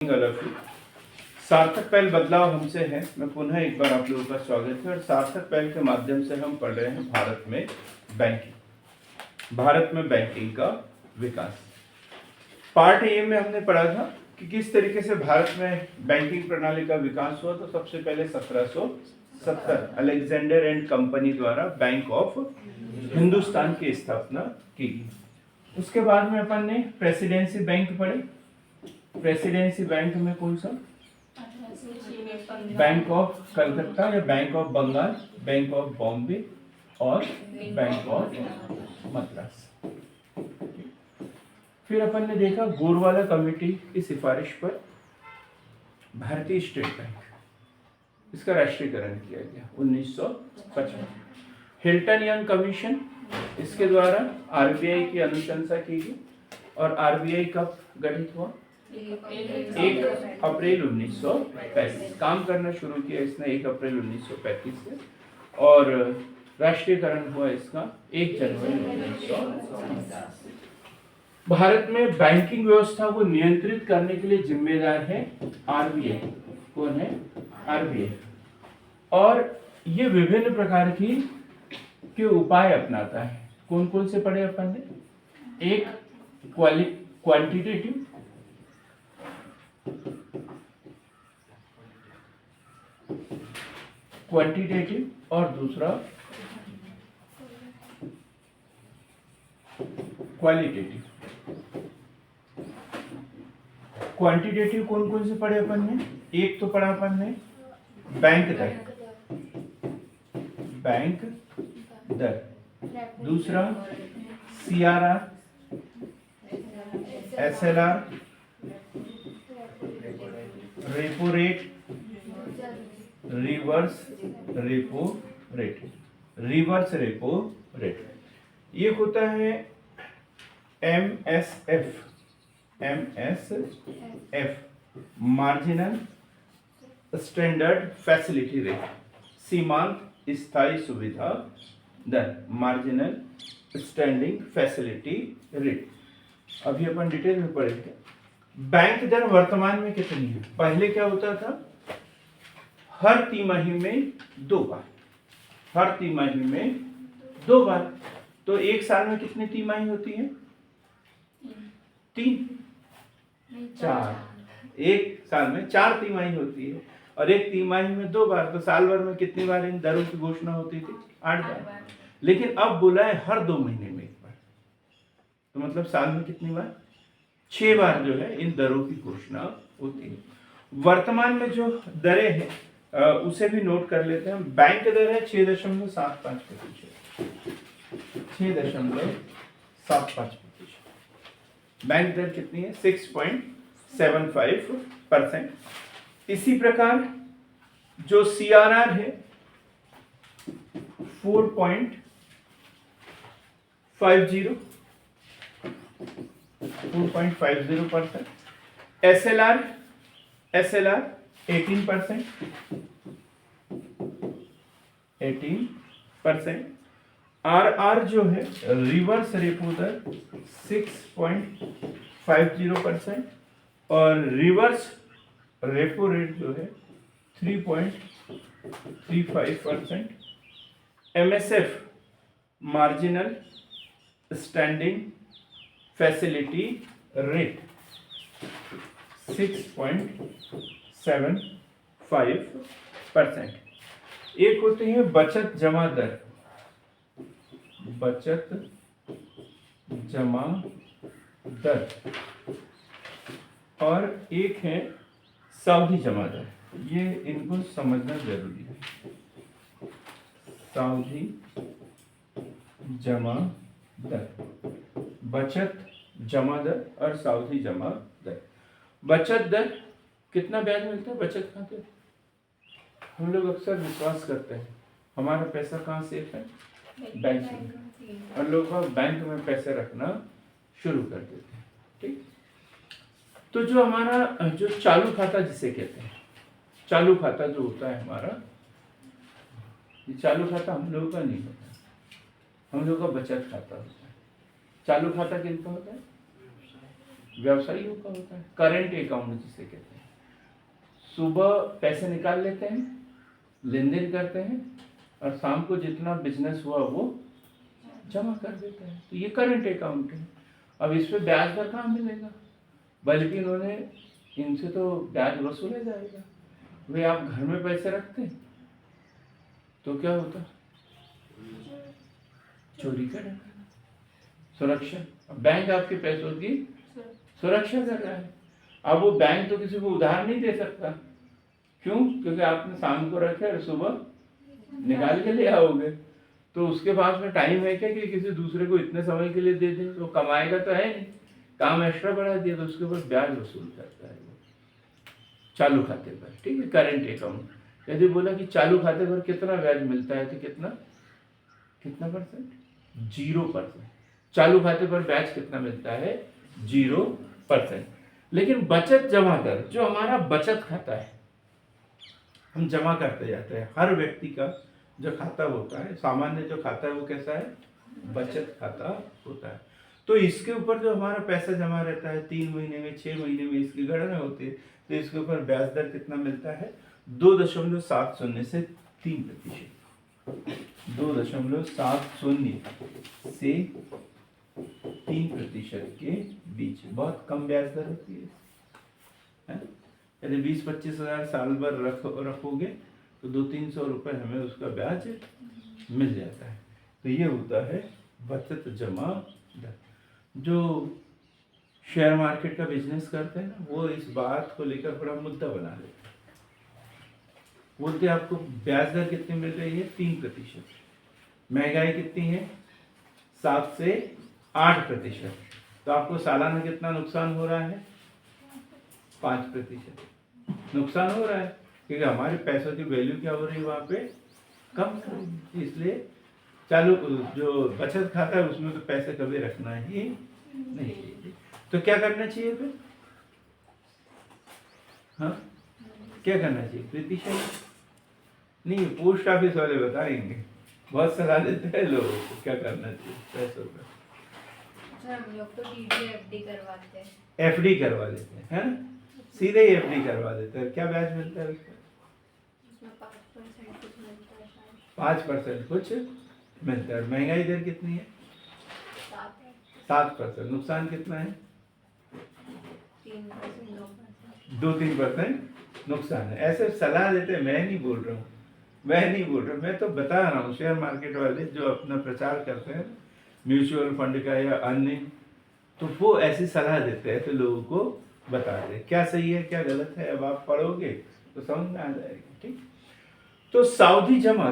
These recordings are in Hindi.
सार्थक पहल बदलाव हमसे है। मैं पुनः एक बार आप लोगों का स्वागत है और सार्थक पहल के माध्यम से हम पढ़ रहे हैं भारत में बैंकिंग का विकास। पार्ट ए में हमने पढ़ा था कि किस तरीके से भारत में बैंकिंग प्रणाली का विकास हुआ। तो सबसे पहले 1770 अलेक्जेंडर एंड कंपनी द्वारा बैंक ऑफ हिंदुस्तान की स्थापना की गई। उसके बाद में अपन ने प्रेसिडेंसी बैंक पढ़े। प्रेसिडेंसी बैंक में कौन सा? बैंक ऑफ कलकत्ता या Bank of Bengal, Bank of Bombay और बैंक ऑफ मद्रास। फिर अपन ने देखा गोरवाला कमेटी की सिफारिश पर भारतीय स्टेट बैंक, इसका राष्ट्रीयकरण किया गया 1955। हिल्टन यंग कमीशन, इसके द्वारा आरबीआई की अनुशंसा की गई। और आरबीआई कब गठित हुआ? 1 अप्रैल 1935। काम करना शुरू किया इसने 1 अप्रैल 1935 से और राष्ट्रीयकरण हुआ इसका 1 जनवरी 1950। भारत में बैंकिंग व्यवस्था को नियंत्रित करने के लिए जिम्मेदार है आरबीआई। कौन है? आरबीआई। और ये विभिन्न प्रकार के उपाय अपनाता है। कौन कौन से पढ़े अपन ने? एक क्वांटिटेटिव, और दूसरा क्वालिटेटिव। क्वांटिटेटिव कौन कौन से पढ़े अपन ने? एक तो पढ़ा अपन ने बैंक दर, दूसरा CRR, SLR, repo rate, reverse repo rate. ये होता है MSF, marginal standard facility rate, सीमांत स्थायी सुविधा दर, मार्जिनल स्टैंडिंग फैसिलिटी रेट। अभी अपन डिटेल में पढ़ेंगे। बैंक दर वर्तमान में कितनी है? पहले क्या होता था? हर तिमाही में 2 बार। तो एक साल में कितनी तिमाही होती है? 3, 4। एक साल में 4 तिमाही होती है और एक तिमाही में 2 बार। तो साल भर में कितनी बार इन दरों की घोषणा होती थी? 8 बार। लेकिन अब बोला है हर 2 महीने में 1 बार। तो मतलब साल में कितनी बार? 6 बार जो है इन दरों की घोषणा होती है। वर्तमान में जो दरें हैं उसे भी नोट कर लेते हैं। बैंक दर है 6.75%। 6.75%। बैंक दर कितनी है? 6.75%। इसी प्रकार जो सीआरआर है 4.50%। एसएलआर 18%। आरआर जो है रिवर्स रेपो दर 6.50% और रिवर्स रेपो रेट जो है 3.35%। MSF marginal standing facility rate 6.75%। एक होती है बचत जमा दर, और एक है सावधि जमा दर। ये इनको समझना जरूरी है। सावधि जमा दर, बचत जमा दर और सावधि जमा दर। बचत दर कितना ब्याज मिलता है बचत खाते? हम लोग अक्सर विश्वास करते हैं हमारा पैसा कहाँ सेफ है? बैंक में। और लोग बैंक में पैसे रखना शुरू कर देते हैं। ठीक। तो जो हमारा जो चालू खाता जिसे कहते हैं, चालू खाता जो होता है हमारा, ये चालू खाता हम लोगों का नहीं होता, हम लोगों का बचत खाता होता है। चालू खाता किनका होता है? व्यवसायियों का होता है, करंट अकाउंट जिसे कहते हैं। सुबह पैसे निकाल लेते हैं, लेन देन करते हैं, और शाम को जितना बिजनेस हुआ वो जमा कर देते हैं। तो ये करंट अकाउंट है। अब इस पे ब्याज दर कहाँ मिलेगा, बल्कि इन्होंने इनसे तो ब्याज वसूला जाएगा। वे आप घर में पैसे रखते हैं तो क्या होता, चोरी का डर, सुरक्षा। अब बैंक आपके पैसों की सुरक्षा कर रहा है। अब वो बैंक तो किसी को उधार नहीं दे सकता, क्यों? क्योंकि आपने शाम को रखे और सुबह निकाल के ले आओगे, तो उसके पास में टाइम है क्या कि किसी दूसरे को इतने समय के लिए दे दे? तो कमाएगा तो है नहीं, काम एक्स्ट्रा बढ़ा दिया, तो उसके ऊपर ब्याज वसूल करता है वो चालू खाते पर। ठीक है, करंट अकाउंट। यदि बोला कि चालू खाते पर कितना ब्याज मिलता है, तो कितना कितना परसेंट? 0%। चालू खाते पर ब्याज कितना मिलता है? 0%। लेकिन बचत जमा दर, जो हमारा बचत खाता है, हम जमा करते जाते हैं, हर व्यक्ति का जो खाता होता है, सामान्य जो खाता है वो कैसा है? बचत खाता होता है। तो इसके ऊपर जो हमारा पैसा जमा रहता है 3 महीने में, 6 महीने में, इसकी गणना होती है, तो इसके ऊपर ब्याज दर कितना मिलता है? 2.70 से 3%। 2.70 से 3% के बीच बहुत कम ब्याज दर होती है। यदि 20-25 हजार साल भर रखोगे तो 200-300 रुपये हमें उसका ब्याज मिल जाता है। तो ये होता है बचत जमा दर। जो शेयर मार्केट का बिजनेस करते हैं ना, वो इस बात को लेकर बड़ा मुद्दा बना लेते हैं। बोलते आपको ब्याज दर कितनी मिल रही है? 3%। महंगाई कितनी है? 7 से 8%। तो आपको सालाना कितना नुकसान हो रहा है? 5% नुकसान हो रहा है, क्योंकि हमारे पैसों की वैल्यू क्या हो रही है वहाँ पे? कम हो रही है। इसलिए चालू जो बचत खाता है उसमें तो पैसे कभी रखना ही नहीं चाहिए। तो क्या करना चाहिए फिर? हाँ, क्या करना चाहिए? प्रीति नहीं, पोस्ट ऑफिस वाले बताएंगे, बहुत सलाह देते हैं लोगों को क्या करना चाहिए पैसों का। हम लोग तो डीडी एफडी करवाते हैं। एफडी करवा लेते हैं, है ना? सीधे ही एफडी करवा देते हैं। क्या ब्याज मिलता है उसका? 5% कुछ मिलता है शायद। 5% कुछ मिलता है। महंगाई दर कितनी है? 7%। नुकसान कितना है? 2-3% नुकसान है। ऐसे सलाह देते हैं, मैं नहीं बोल रहा हूँ, मैं तो बता रहा हूँ। शेयर मार्केट वाले जो अपना प्रचार करते हैं म्यूचुअल फंड का या अन्य, तो वो ऐसी सलाह देते हैं, तो लोगों को बताते हैं क्या सही है क्या गलत है। अब आप पढ़ोगे तो समझ में आ जाएगा। ठीक, तो सावधि जमा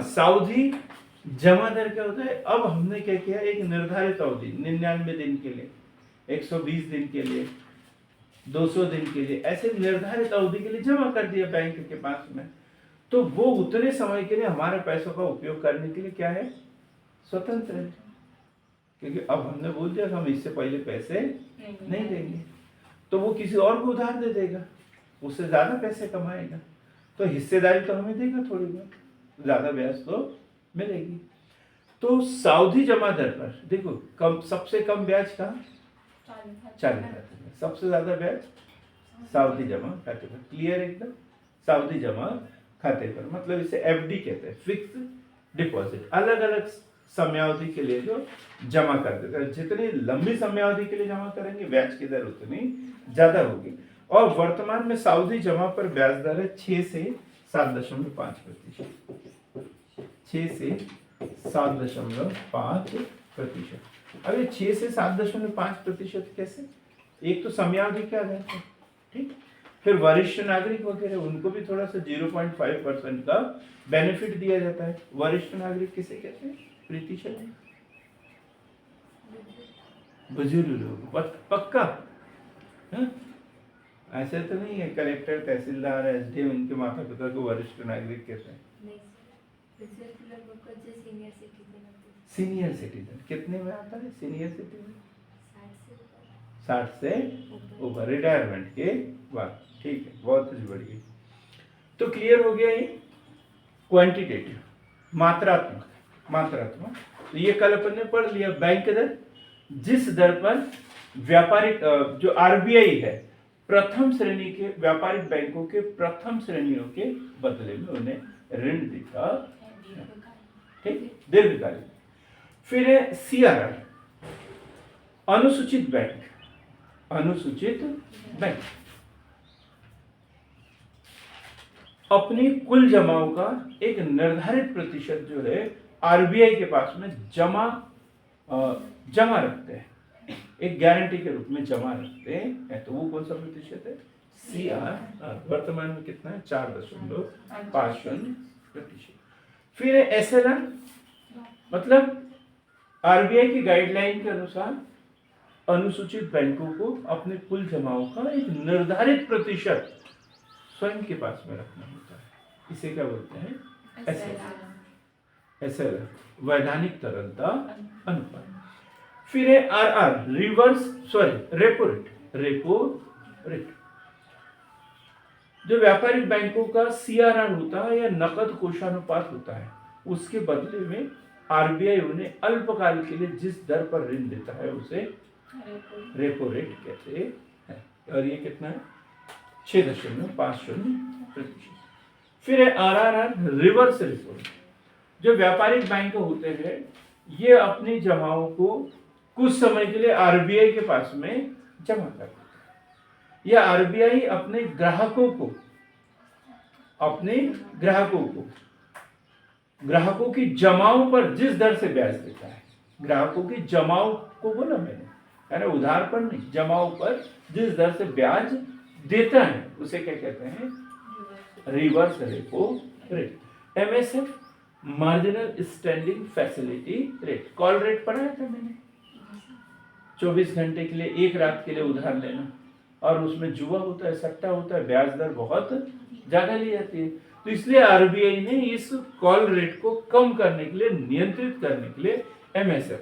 दर क्या होता है? अब हमने क्या किया, एक निर्धारित अवधि 99 दिन के लिए, 120 दिन के लिए, 200 दिन के लिए, ऐसे निर्धारित अवधि के लिए जमा कर दिया बैंक के पास में। तो वो उतने समय के लिए हमारे पैसों का उपयोग करने के लिए क्या है? स्वतंत्र है। क्योंकि अब हमने बोल दिया कि हम इससे पहले पैसे नहीं देंगे, तो वो किसी और को उधार दे देगा, उससे ज्यादा पैसे कमाएगा, तो हिस्सेदारी तो हमें देगा थोड़ी बहुत, ज्यादा ब्याज तो मिलेगी। तो सावधि जमा दर पर देखो, सबसे कम ब्याज कहाँ? चालू खाते में। सबसे ज्यादा ब्याज सावधि जमा खाते पर। क्लियर एकदम? सावधि जमा खाते पर मतलब इसे एफडी कहते हैं, फिक्स डिपॉजिट। अलग अलग समयावधि के लिए जो जमा कर देते हैं, जितनी लंबी समयावधि के लिए जमा करेंगे ब्याज की दर उतनी ज्यादा होगी। और वर्तमान में सावधि जमा पर ब्याज दर है 6 से 7.5%। 6 से 7.5%। अब ये 6 से 7.5% कैसे? एक तो समयावधि क्या रहता है, ठीक, फिर वरिष्ठ नागरिक वगैरह उनको भी थोड़ा सा 0.5% का बेनिफिट दिया जाता है। वरिष्ठ नागरिक किसे कहते हैं प्रीति शर्मा? बुजुर्ग लोग। पक्का? ऐसे तो नहीं है कलेक्टर, तहसीलदार, एसडीएम इनके माता पिता को वरिष्ठ नागरिक कहते हैं? सीनियर सिटीजन कितने में आता है? सीनियर सिटीजन 60 से ऊपर, रिटायरमेंट के बाद। ठीक है, बहुत कुछ बढ़िया। तो क्लियर हो गया ये क्वांटिटेटिव, मात्रात्मक। तो ये कल अपन ने पढ़ लिया। बैंक दर, जिस दर पर व्यापारिक जो आरबीआई है प्रथम श्रेणी के व्यापारिक बैंकों के प्रथम श्रेणियों के बदले में उन्हें ऋण देता, ठीक, दीर्घकालीन। फिर है सीआरआर, अनुसूचित बैंक, अनुसूचित बैंक अपनी कुल जमाओं का एक निर्धारित प्रतिशत जो है आरबीआई के पास में जमा रखते हैं, एक गारंटी के रूप में जमा रखते हैं। तो वो कौन सा प्रतिशत है? सीआरआर। वर्तमान में कितना है? 4.50%। फिर है एसएलआर, मतलब आरबीआई की गाइडलाइन के अनुसार अनुसूचित बैंकों को अपने कुल जमाओं का एक निर्धारित प्रतिशत स्वयं के पास में रखना होता है। इसे क्या बोलते हैं? एसएलआर, वैधानिक तरलता अनुपात। फिर है आरआर, रेपो रेट। जो व्यापारिक बैंकों का सीआरआर होता है या नकद कोषानुपात होता है, उसके बदले में आरबीआई उन्हें अल्पकाल के लिए जिस दर पर ऋण देता है उसे रेपो रेट कहते हैं। और ये कितना है? 6.50%। फिर है आरआरआर, रिवर्स रेपो। जो व्यापारिक बैंक होते हैं ये अपनी जमाओं को कुछ समय के लिए आरबीआई के पास में जमा कर देता है। यह आरबीआई अपने ग्राहकों की जमाओं पर जिस दर से ब्याज देता है, ग्राहकों की जमाओं को बोला मैंने, यानी उधार पर नहीं, जमाओं पर जिस दर से ब्याज देता है उसे क्या कहते हैं? Reverse repo rate. MSF, marginal standing facility rate. Call rate पढ़ाया था मैंने, 24 घंटे के लिए, एक रात के लिए उधार लेना, और उसमें जुआ होता है, सट्टा होता है, ब्याज दर बहुत ज्यादा ली जाती है। तो इसलिए आरबीआई ने इस कॉल रेट को कम करने के लिए, नियंत्रित करने के लिए एमएसएफ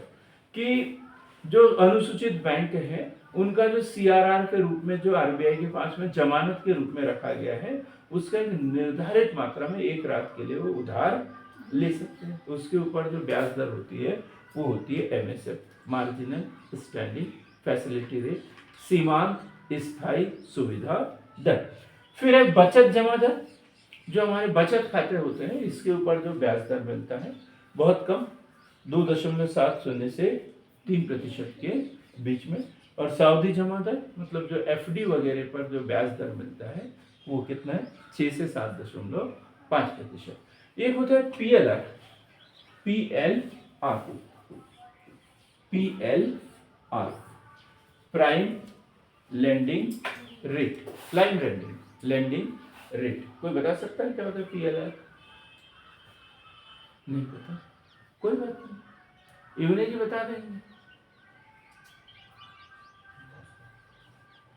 की जो अनुसूचित बैंक है उनका जो सीआरआर के रूप में जो आरबीआई के पास में जमानत के रूप में रखा गया है, उसका एक निर्धारित मात्रा में एक रात के लिए वो उधार ले सकते हैं। उसके ऊपर जो ब्याज दर होती है वो होती है MSF, marginal standing facility rate, सीमांत स्थायी सुविधा दर। फिर है बचत जमा दर। जो हमारे बचत खाते होते हैं इसके ऊपर जो ब्याज दर मिलता है बहुत कम, 2.70 से 3% के बीच में। और सावधि जमा दर, मतलब जो एफडी वगैरह पर जो ब्याज दर मिलता है वो कितना है? 6 से 7.5%। एक होता है PLR, prime lending rate, lending rate. कोई बता सकता है क्या होता है पीएलआर? नहीं पता, कोई बात नहीं, इवने जी बता देंगे।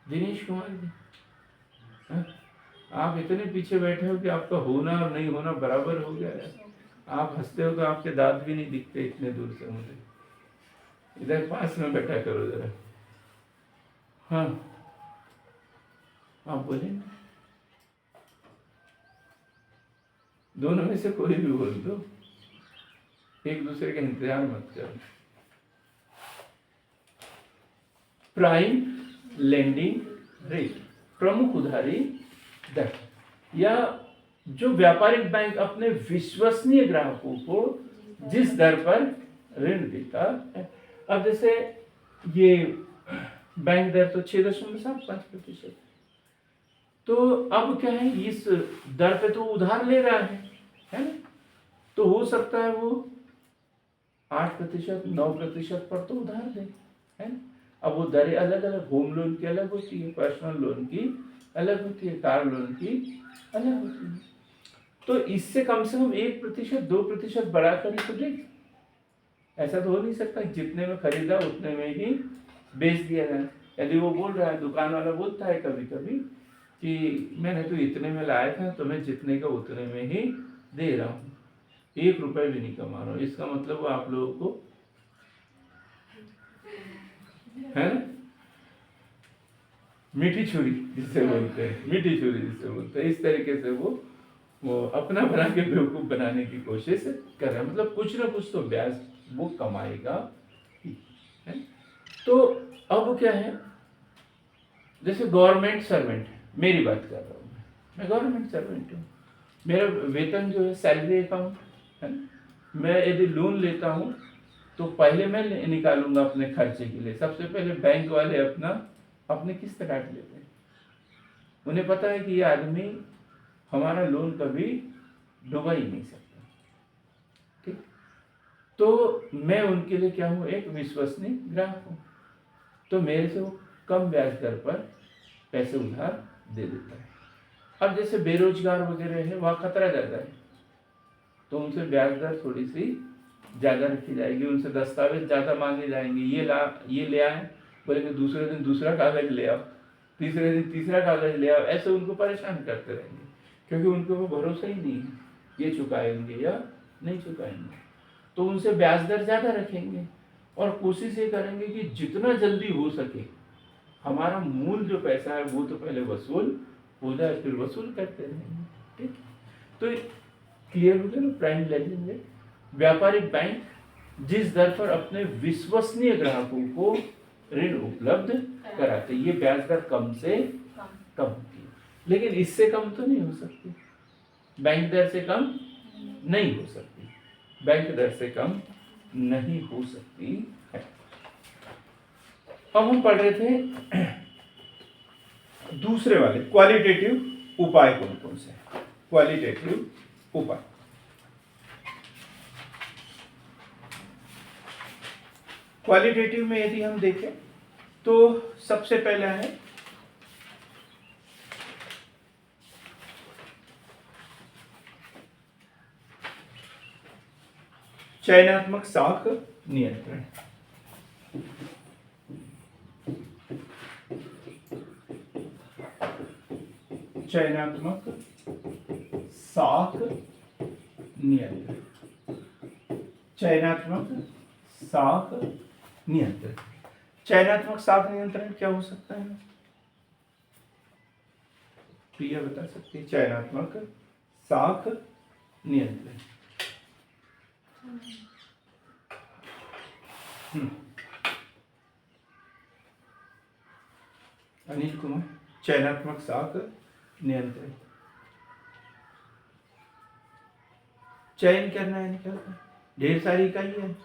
दिनेश कुमार जी, आप इतने पीछे बैठे हो कि आपका होना और नहीं होना बराबर हो गया है। आप हंसते हो तो आपके दांत भी नहीं दिखते इतने दूर से मुझे। इधर पास में बैठा करो जरा। हाँ, आप बोले, दोनों में से कोई भी बोल दो, एक दूसरे का इंतजार मत करो। प्राइम लेंडिंग रेट, प्रमुख उधारी दर, या जो व्यापारिक बैंक अपने विश्वसनीय ग्राहकों को जिस दर पर ऋण देता है। अब जैसे ये बैंक दर तो 6.75%, तो अब क्या है, इस दर पे तो उधार ले रहा है ना, तो हो सकता है वो 8%, 9% पर तो उधार दे, है ना। अब वो दरें अलग अलग, होम लोन की अलग होती है, पर्सनल लोन की अलग होती है, कार लोन की अलग होती है। तो इससे कम से कम 1%, 2% बढ़ाकर ही तो दे। ऐसा तो हो नहीं सकता जितने में खरीदा उतने में ही बेच दिया जाए। यदि वो बोल रहा है, दुकान वाला बोलता है कभी कभी कि मैंने तो इतने में लाया था, तो मैं जितने का उतने में ही दे रहा हूँ, 1 रुपए भी नहीं कमा रहा हूँ, इसका मतलब वो आप लोगों को, है ना, मीठी छुरी जिसे बोलते हैं, मीठी छुरी जिसे बोलते हैं, इस तरीके से वो अपना बना के बेवकूफ बनाने की कोशिश कर रहा है। मतलब कुछ ना कुछ तो ब्याज वो कमाएगा ही, है। तो अब क्या है, जैसे गवर्नमेंट सर्वेंट है, मेरी बात कर रहा हूँ, मैं गवर्नमेंट सर्वेंट हूँ, मेरा वेतन जो है सैलरी अकाउंट है ना? मैं यदि लोन लेता हूँ तो पहले मैं निकालूंगा अपने खर्चे के लिए, सबसे पहले बैंक वाले अपने किस्त काट लेते हैं। उन्हें पता है कि ये आदमी हमारा लोन कभी डुबा ही नहीं सकता, ठीक। तो मैं उनके लिए क्या हूँ, एक विश्वसनीय ग्राहक हूँ, तो मेरे से वो कम ब्याज दर पर पैसे उधार दे देता है। अब जैसे बेरोजगार वगैरह है, वहाँ खतरा ज़्यादा है, तो उनसे ब्याज दर थोड़ी सी ज़्यादा रखी जाएगी, उनसे दस्तावेज ज़्यादा मांगे जाएंगे, ये ले आए, बोलेंगे दूसरे दिन दूसरा कागज ले आओ, तीसरे दिन तीसरा कागज ले आओ, ऐसे उनको परेशान करते रहेंगे, क्योंकि उनको वो भरोसा ही नहीं है ये चुकाएंगे या नहीं चुकाएंगे। तो उनसे ब्याज दर ज़्यादा रखेंगे और कोशिश ये करेंगे कि जितना जल्दी हो सके हमारा मूल जो पैसा है वो तो पहले वसूल हो जाए, फिर वसूल करते रहेंगे, ठीक। तो क्लियर हो गया ना, प्राइम लेंडिंग है व्यापारिक बैंक जिस दर पर अपने विश्वसनीय ग्राहकों को ऋण उपलब्ध कराते, ये ब्याज दर कम से कम होती है, लेकिन इससे कम तो नहीं हो सकती, बैंक दर से कम नहीं हो सकती, बैंक दर से कम नहीं हो सकती है। अब हम पढ़ रहे थे दूसरे वाले क्वालिटेटिव उपाय कौन कौन से, क्वालिटेटिव उपाय। क्वालिटेटिव में यदि हम देखें तो सबसे पहला है चयनात्मक साख नियंत्रण। चयनात्मक साख नियंत्रण, चयनात्मक साख नियंत्रण। चयनात्मक साख नियंत्रण क्या हो सकता है, प्रिया बता सकती है? चयनात्मक साख नियंत्रण, अनिल कुमार, चयनात्मक साख नियंत्रण। चयन करना है, निकलना, ढेर सारी इकाई है,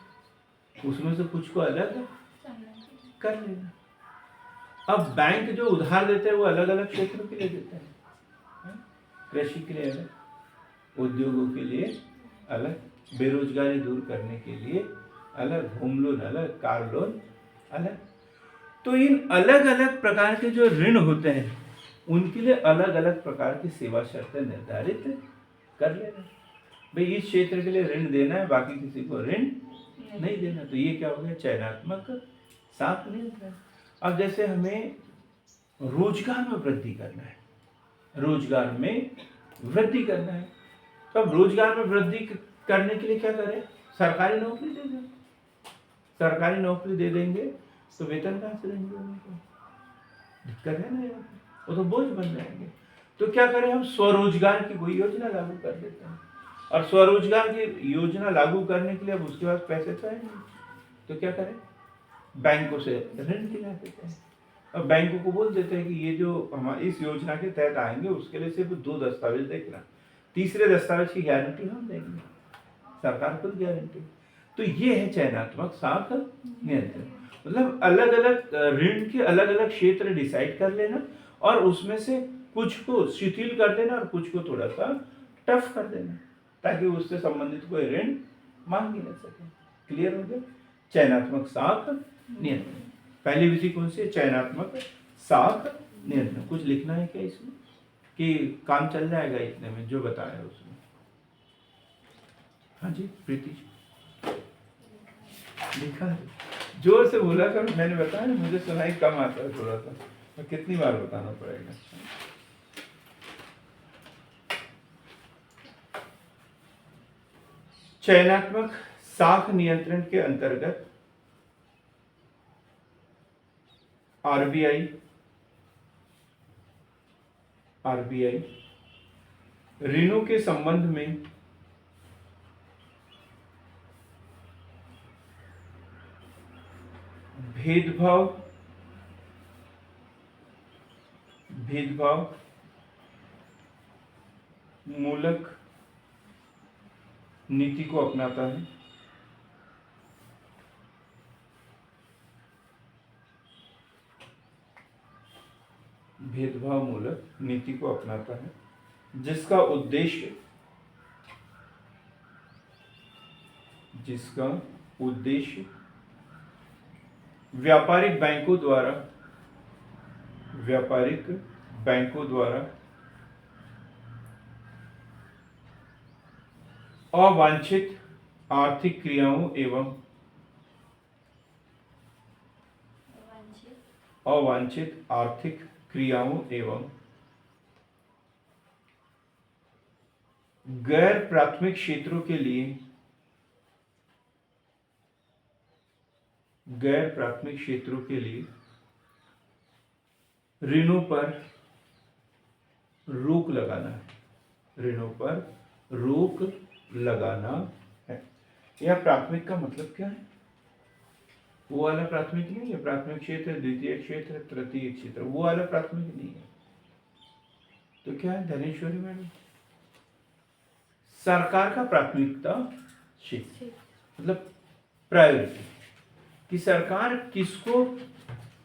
उसमें से कुछ को अलग कर लेना। अब बैंक जो उधार देते हैं वो अलग अलग क्षेत्रों के लिए देते हैं, कृषि के लिए अलग, उद्योगों के लिए अलग, बेरोजगारी दूर करने के लिए अलग, होम लोन अलग, कार लोन अलग। तो इन अलग अलग प्रकार के जो ऋण होते हैं उनके लिए अलग अलग प्रकार की सेवा शर्तें निर्धारित कर लेना। भाई इस क्षेत्र के लिए ऋण देना है, बाकी किसी को ऋण नहीं देना। तो ये क्या हो गया, चयनात्मक साख नियंत्रण। अब जैसे हमें रोजगार में वृद्धि करना है, रोजगार में वृद्धि करना है, तो अब रोजगार में वृद्धि करने के लिए क्या करें, सरकारी नौकरी दे दें। सरकारी नौकरी दे देंगे तो वेतन कहाँ से देंगे उनको, दिक्कत है ना यार, वो तो बोझ बन जाएंगे। तो क्या करें, हम स्वरोजगार की कोई योजना लागू कर देते हैं, और स्वरोजगार की योजना लागू करने के लिए अब उसके पास पैसे तो है नहीं, तो क्या करें, बैंकों से ऋण दिला देते हैं। अब बैंकों को बोल देते हैं कि ये जो हमारी इस योजना के तहत आएंगे उसके लिए सिर्फ 2 दस्तावेज देखना, तीसरे दस्तावेज की गारंटी हम देंगे, सरकार खुद गारंटी। तो ये है चयनात्मक साख नियंत्रण, मतलब अलग अलग ऋण के अलग अलग क्षेत्र डिसाइड कर लेना और उसमें से कुछ को शिथिल कर देना और कुछ को थोड़ा सा टफ कर देना, ताकि उससे संबंधित कोई ऋण मांग ही न सके। क्लियर हो गया, चयनात्मक साख नियंत्रण। पहली विधि कौन सी है, चयनात्मक साख नियंत्रण। कुछ लिखना है क्या इसमें, कि काम चल जाएगा इतने में जो बताया उसमें? हाँ जी प्रीति जी, लिखा है, जोर से बोला कर, मैंने बताया ना मुझे सुनाई कम आता है थोड़ा सा, तो कितनी बार बताना पड़ेगा। चयनात्मक साख नियंत्रण के अंतर्गत आरबीआई ऋणों के संबंध में भेदभाव भेदभाव मूलक नीति को अपनाता है। भेदभाव मूलक नीति को अपनाता है जिसका उद्देश्य व्यापारिक बैंकों द्वारा अवांछित आर्थिक क्रियाओं एवं गैर प्राथमिक क्षेत्रों के लिए ऋणों पर रोक लगाना है। यह प्राथमिक का मतलब क्या है? वो वाला प्राथमिक नहीं है। प्राथमिक क्षेत्र, द्वितीय क्षेत्र, तृतीय क्षेत्र, वो वाला प्राथमिक नहीं है। तो क्या है धनेश्वरी मैडम? सरकार का प्राथमिकता क्षेत्र मतलब प्रायोरिटी, कि सरकार किसको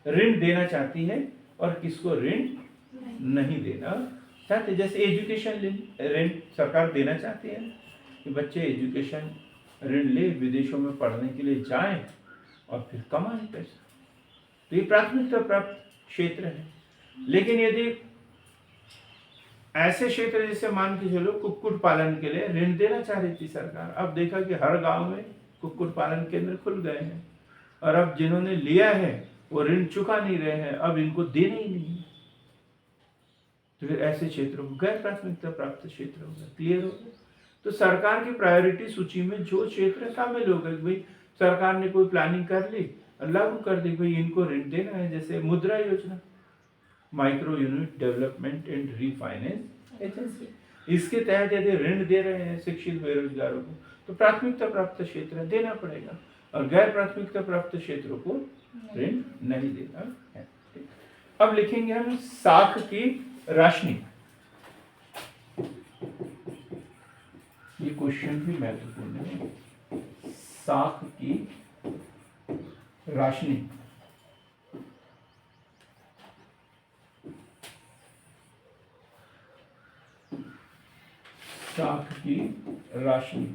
ऋण देना चाहती है और किसको ऋण नहीं देना चाहते। जैसे एजुकेशन ऋण सरकार देना चाहती है कि बच्चे एजुकेशन ऋण ले, विदेशों में पढ़ने के लिए जाएं और फिर कमाएं पैसा। तो ये प्राथमिकता प्राप्त क्षेत्र है। लेकिन यदि ऐसे क्षेत्र जैसे मान के चलो कुक्कुट पालन के लिए ऋण देना चाह रही थी सरकार, अब देखा कि हर गांव में कुक्कुट पालन केंद्र खुल गए हैं और अब जिन्होंने लिया है वो ऋण चुका नहीं रहे हैं, अब इनको देना ही नहीं। तो फिर ऐसे क्षेत्रों को गैर प्राथमिकता प्राप्त क्षेत्र होगा। क्लियर होगा? तो सरकार की प्रायोरिटी सूची में जो क्षेत्र शामिल हो गए, भाई सरकार ने कोई प्लानिंग कर ली और लागू कर दी, भाई इनको ऋण देना है। जैसे मुद्रा योजना, micro unit development and refinance agency, इसके तहत यदि ऋण दे रहे हैं शिक्षित बेरोजगारों को तो प्राथमिकता प्राप्त क्षेत्र देना पड़ेगा और गैर प्राथमिकता प्राप्त क्षेत्रों को ऋण नहीं देना है। अब लिखेंगे हम साख की राशनिंग। ये क्वेश्चन भी महत्वपूर्ण है। साख की राशनिंग, साख की राशनिंग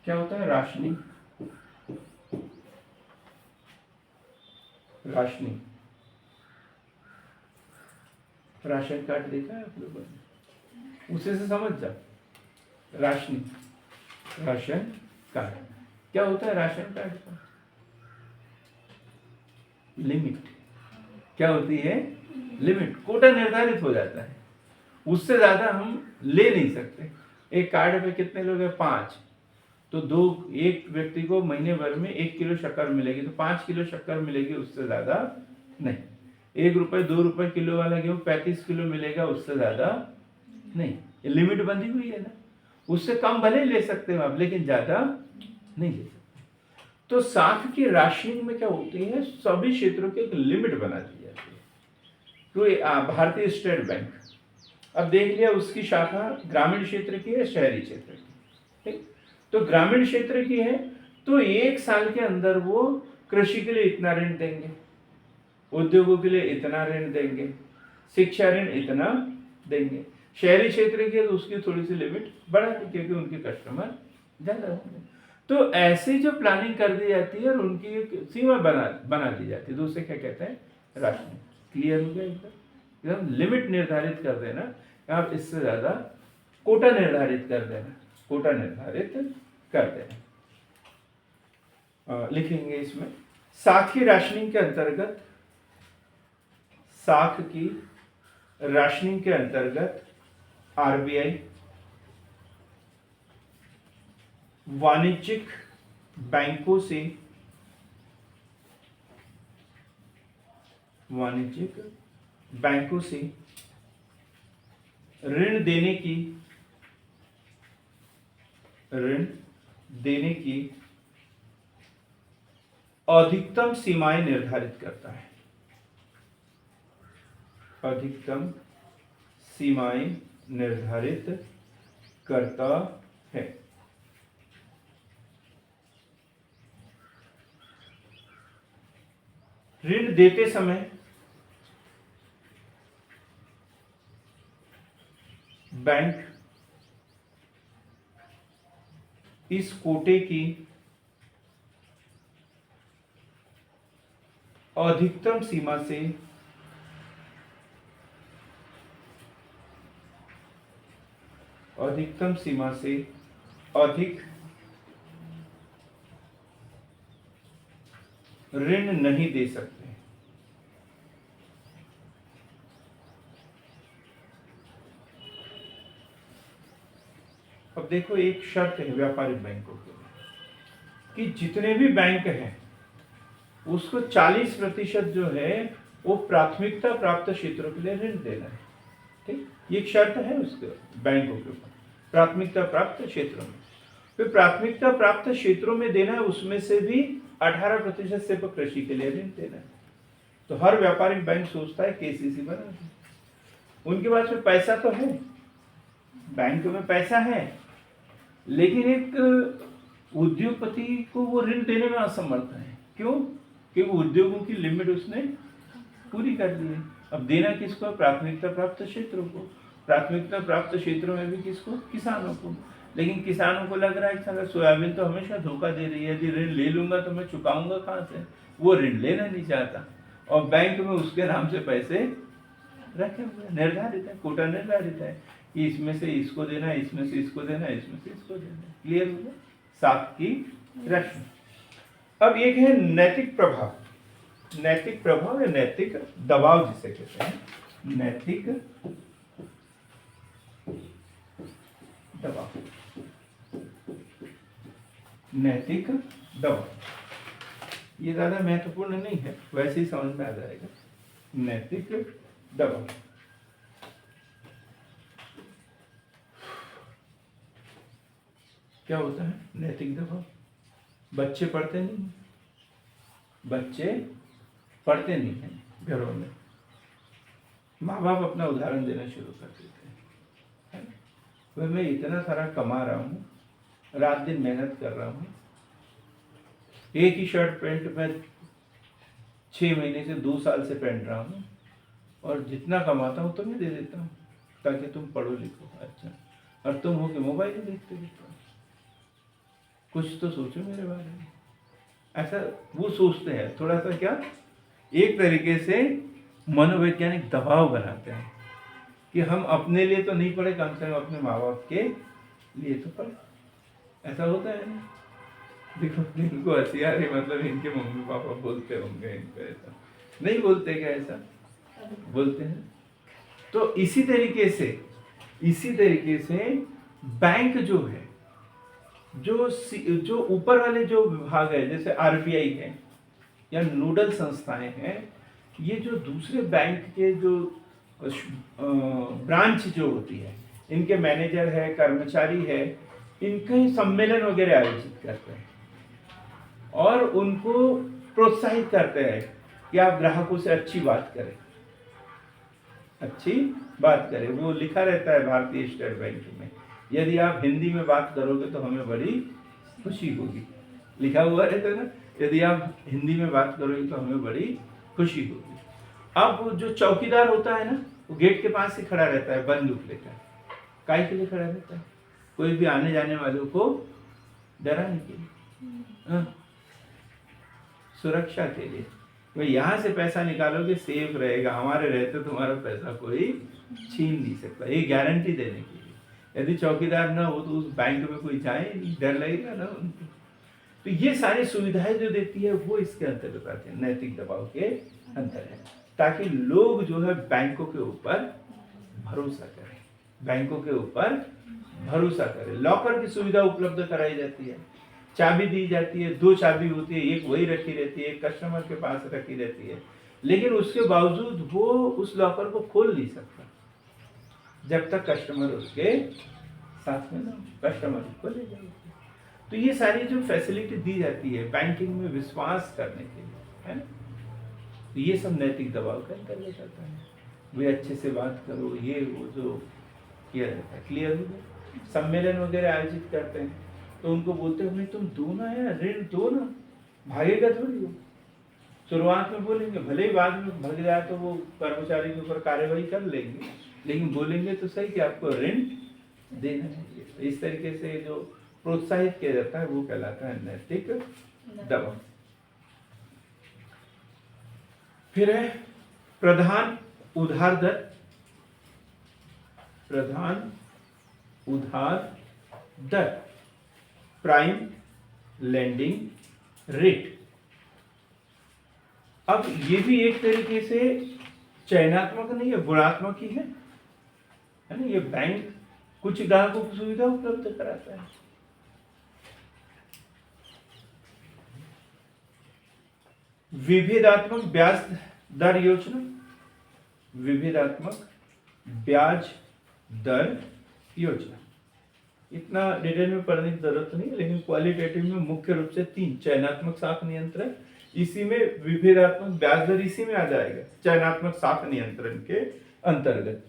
क्या होता है? राशनिंग राशन कार्ड देखा है आप लोगों ने? उसे से समझ जाओ। राशन कार्ड क्या होता है? राशन कार्ड का लिमिट क्या होती है? लिमिट, कोटा निर्धारित हो जाता है, उससे ज्यादा हम ले नहीं सकते। एक कार्ड पे कितने लोग हैं? 5, तो एक व्यक्ति को महीने भर में 1 किलो शक्कर मिलेगी, तो 5 किलो शक्कर मिलेगी, उससे ज्यादा नहीं। 1 रुपए 2 रुपए किलो वाला गेहूं 35 किलो मिलेगा, उससे ज्यादा नहीं। लिमिट बंधी हुई है ना, उससे कम भले ले सकते हो आप, लेकिन ज्यादा नहीं ले सकते। तो साख की राशनिंग में क्या होती है? सभी क्षेत्रों की एक लिमिट बना दी जाती है। तो भारतीय स्टेट बैंक, अब देख लिया उसकी शाखा ग्रामीण क्षेत्र की है, शहरी क्षेत्र की, ठीक? तो ग्रामीण क्षेत्र की है तो 1 साल के अंदर वो कृषि के लिए इतना ऋण देंगे, उद्योगों के लिए इतना ऋण देंगे, शिक्षा ऋण इतना देंगे। शहरी क्षेत्र की है तो उसकी थोड़ी सी लिमिट बढ़ा दी क्योंकि उनके कस्टमर ज्यादा होंगे। तो ऐसी जो प्लानिंग कर दी जाती है और उनकी एक सीमा बना दी जाती है, तो उसे क्या कहते हैं? राशनिंग। क्लियर हो गया? एकदम लिमिट निर्धारित कर देना, आप इससे ज्यादा कोटा निर्धारित कर देना, कोटा निर्धारित कर देना। लिखेंगे इसमें साख की राशनिंग के अंतर्गत, साख की राशनिंग के अंतर्गत आरबीआई वाणिज्यिक बैंकों से ऋण देने की अधिकतम सीमाएं निर्धारित करता है। अधिकतम सीमाएं निर्धारित करता है। ऋण देते समय बैंक इस कोटे की अधिकतम सीमा से अधिक ऋण नहीं दे सकते। अब देखो, एक शर्त है व्यापारिक बैंकों के लिए कि जितने भी बैंक हैं उसको 40% जो है वो प्राथमिकता प्राप्त क्षेत्रों के लिए ऋण देना है। ठीक, ये एक शर्त है उसके बैंकों के ऊपर, प्राथमिकता प्राप्त क्षेत्रों में। फिर प्राथमिकता प्राप्त क्षेत्रों में देना है, उसमें से भी 18% सिर्फ कृषि के लिए ऋण देना है। तो हर व्यापारिक बैंक सोचता है केसीसी बना दे। उनके पास में पैसा तो है, बैंक में पैसा है, लेकिन एक उद्योगपति को वो ऋण देने में असमर्थ है। क्यों? क्योंकि उद्योगों की लिमिट उसने पूरी कर दी है। अब देना किसको? प्राथमिकता प्राप्त क्षेत्रों को। प्राथमिकता प्राप्त क्षेत्रों में भी किसको? किसानों को। लेकिन किसानों को लग रहा है कि सोयाबीन तो हमेशा धोखा दे रही है, यदि ऋण ले लूंगा तो मैं चुकाऊंगा कहाँ से? वो ऋण लेना नहीं चाहता और बैंक में उसके नाम से पैसे रखे हुए निर्धारित है, कोटा निर्धारित है कि इसमें से इसको देना है, इसमें से इसको देना है, इसमें से इसको देना है। क्लियर हो गया? 7 की रस्म। अब एक है नैतिक प्रभाव। नैतिक प्रभाव या नैतिक दबाव जिसे कहते हैं, नैतिक दबाव। नैतिक दबाव ये ज्यादा महत्वपूर्ण नहीं है, वैसे ही समझ में आ जाएगा। नैतिक दबाव क्या होता है? नैतिक दबाव। बच्चे पढ़ते नहीं हैं घरों में, माँ बाप अपना उदाहरण देना शुरू कर देते हैं। वह मैं इतना सारा कमा रहा हूँ, रात दिन मेहनत कर रहा हूँ, एक ही शर्ट पैंट में 6 महीने से 2 साल से पहन रहा हूँ और जितना कमाता हूँ तुम्हें दे देता हूँ ताकि तुम पढ़ो लिखो। अच्छा, और तुम हो कि मोबाइल देखते रहते हो। कुछ तो सोचो मेरे बारे में। ऐसा वो सोचते हैं, थोड़ा सा क्या एक तरीके से मनोवैज्ञानिक दबाव बनाते हैं कि हम अपने लिए तो नहीं पढ़े, कम से कम अपने माँ बाप के लिए तो पढ़े। ऐसा होता है ना? देखो, इनको हंसी आ रही, मतलब इनके मम्मी पापा बोलते होंगे इनको, ऐसा नहीं बोलते क्या? ऐसा बोलते हैं। तो इसी तरीके से बैंक जो है, जो ऊपर वाले जो विभाग है, जैसे आरबीआई है या नोडल संस्थाएं हैं, ये जो दूसरे बैंक के जो ब्रांच जो होती है, इनके मैनेजर है, कर्मचारी है, इनके सम्मेलन वगैरह आयोजित करते हैं और उनको प्रोत्साहित करते हैं कि आप ग्राहकों से अच्छी बात करें। वो लिखा रहता है भारतीय स्टेट बैंक में, यदि आप हिंदी में बात करोगे तो हमें बड़ी खुशी होगी। लिखा हुआ रहता है ना, यदि आप हिंदी में बात करोगे तो हमें बड़ी खुशी होगी। अब जो चौकीदार होता है ना, वो गेट के पास ही खड़ा रहता है बंदूक लेकर। काहे के लिए खड़ा रहता है? कोई भी आने जाने वालों को डराने के लिए, सुरक्षा के लिए। भाई यहाँ से पैसा निकालोगे सेफ रहेगा, हमारे रहते तुम्हारा पैसा कोई छीन नहीं सकता, ये गारंटी देने के लिए। यदि चौकीदार ना हो तो उस बैंक में कोई जाए नहीं, डर लगेगा ना उनको। तो ये सारी सुविधाएं जो देती है वो इसके अंतर्गत आते हैं, नैतिक दबाव के अंतर है, ताकि लोग जो है बैंकों के ऊपर भरोसा करें। लॉकर की सुविधा उपलब्ध कराई जाती है, चाबी दी जाती है, 2 चाबी होती है, एक वही रखी रहती है, एक कस्टमर के पास रखी रहती है, लेकिन उसके बावजूद वो उस लॉकर को खोल नहीं सकता जब तक कस्टमर उसके साथ में ना, कस्टमर को ले जाएगा। तो ये सारी जो फैसिलिटी दी जाती है बैंकिंग में विश्वास करने के लिए, है ना, तो ये सब नैतिक दबाव का अंतर्गत आता है। वे अच्छे से बात करो, ये वो जो किया जाता है। क्लियर हो गया? सम्मेलन वगैरह आयोजित करते हैं तो उनको बोलते हैं भाई तुम दो ना यार, ऋण दो ना, भागेगा थोड़ी वो। शुरुआत में बोलेंगे, भले ही बाद में भाग जाए तो वो कर्मचारी के ऊपर कार्यवाही कर लेंगे, लेकिन बोलेंगे तो सही कि आपको ऋण देना चाहिए। तो इस तरीके से जो प्रोत्साहित किया जाता है वो कहलाता है नैतिक दबाव। फिर है प्रधान उधार दर, प्रधान उधार दर, प्राइम लेंडिंग रेट। अब ये भी एक तरीके से चयनात्मक नहीं है, गुणात्मक ही है ना। ये बैंक कुछ ग्राहकों को सुविधा उपलब्ध कराता है। विभेदात्मक ब्याज दर योजना, विभेदात्मक ब्याज दर योजना, इतना डिटेल में पढ़ने की जरूरत नहीं है, लेकिन क्वालिटेटिव में मुख्य रूप से 3, चयनात्मक साख नियंत्रण, इसी में विभेदात्मक ब्याज दर इसी में आ जाएगा, चयनात्मक साख नियंत्रण के अंतर्गत।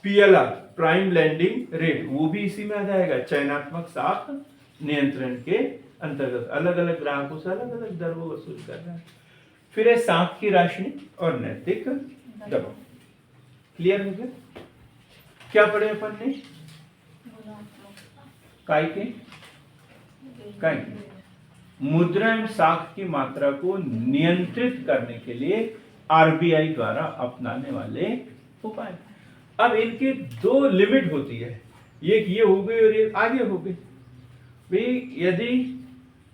पीएलआर, प्राइम लेंडिंग रेट, वो भी इसी में आ जाएगा, चयनात्मक साख नियंत्रण के अंतर्गत। अलग अलग ग्राहकों से अलग अलग दर वो वसूल कर रहा है। फिर है साख की राशि और नैतिक दबाव। क्लियर हो गया? क्या पढ़े अपन ने? काय के मुद्रा एवं साख की मात्रा को नियंत्रित करने के लिए आरबीआई द्वारा अपनाने वाले उपाय। अब इनके 2 लिमिट होती है, एक ये हो गई और एक आगे हो गई। भाई यदि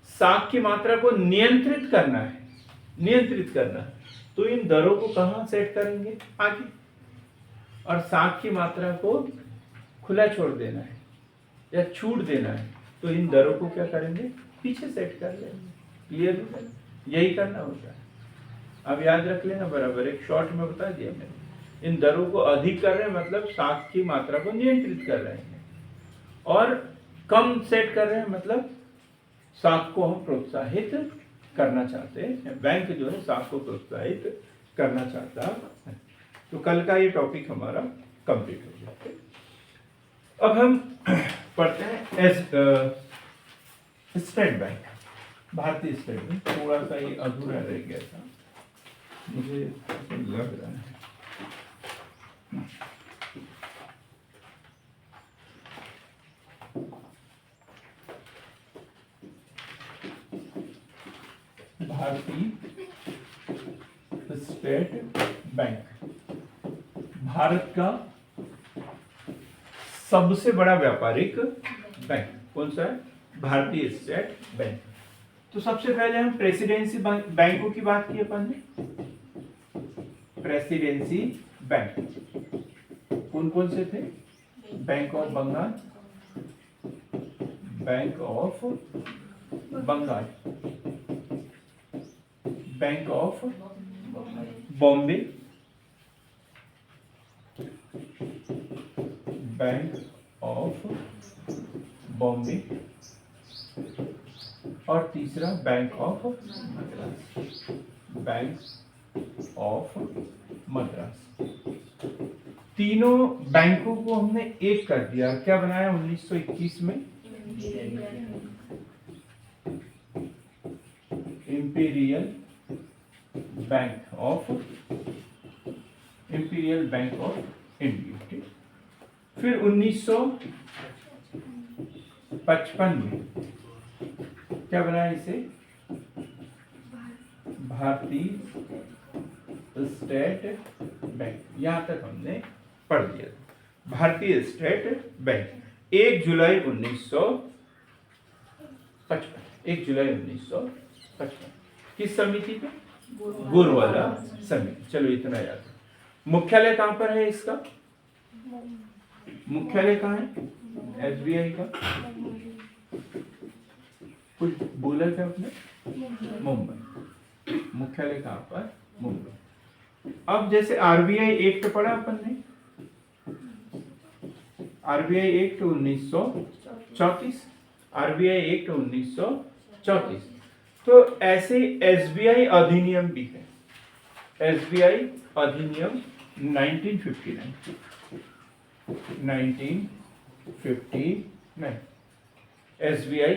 साख की मात्रा को नियंत्रित करना है, तो इन दरों को कहां सेट करेंगे? आगे। और साख की मात्रा को खुला छोड़ देना है या छूट देना है, तो इन दरों को क्या करेंगे? पीछे सेट कर लेंगे। क्लियर हो? यही करना होता है। अब याद रख लेना बराबर, एक शॉर्ट में बता दिया मैंने। इन दरों को अधिक कर रहे हैं मतलब साख की मात्रा को नियंत्रित कर रहे हैं, और कम सेट कर रहे हैं मतलब साख को हम प्रोत्साहित करना चाहते हैं। बैंक जो है साख को प्रोत्साहित करना चाहता है। तो कल का ये टॉपिक हमारा कंप्लीट हो गया। अब हम पढ़ते हैं स्टेट बैंक, भारतीय स्टेट बैंक। थोड़ा सा ये अधूरा रह गया था, मुझे लग रहा है। भारतीय स्टेट बैंक भारत का सबसे बड़ा व्यापारिक बैंक कौन सा है? भारतीय स्टेट बैंक। तो सबसे पहले हम प्रेसिडेंसी बैंकों की बात की अपन ने। प्रेसिडेंसी बैंक कौन कौन से थे? Bank of Bengal, Bank of Bengal, Bank of Bombay, Bank of Bombay, और तीसरा Bank of Madras, Bank of Madras. तीनों बैंकों को हमने एक कर दिया। क्या बनाया 1921 में? Imperial bank of India. फिर 1955 में क्या बनाया इसे? भारतीय स्टेट बैंक। यहां तक हमने पढ़ लिया। भारतीय स्टेट बैंक 1 जुलाई 1955 किस समिति पे? गोरवाला समिति। चलो इतना याद है। मुख्यालय कहां पर है इसका? मुख्यालय कहां है एसबीआई का? कुछ बोला था आपने? मुंबई। मुख्यालय कहां पर? मुंबई। अब जैसे आरबीआई एक्ट पढ़ा अपन ने, आरबीआई एक्ट 1934, आरबीआई एक्ट 1934। तो ऐसे एसबीआई अधिनियम भी है, एसबीआई अधिनियम 1959 SBI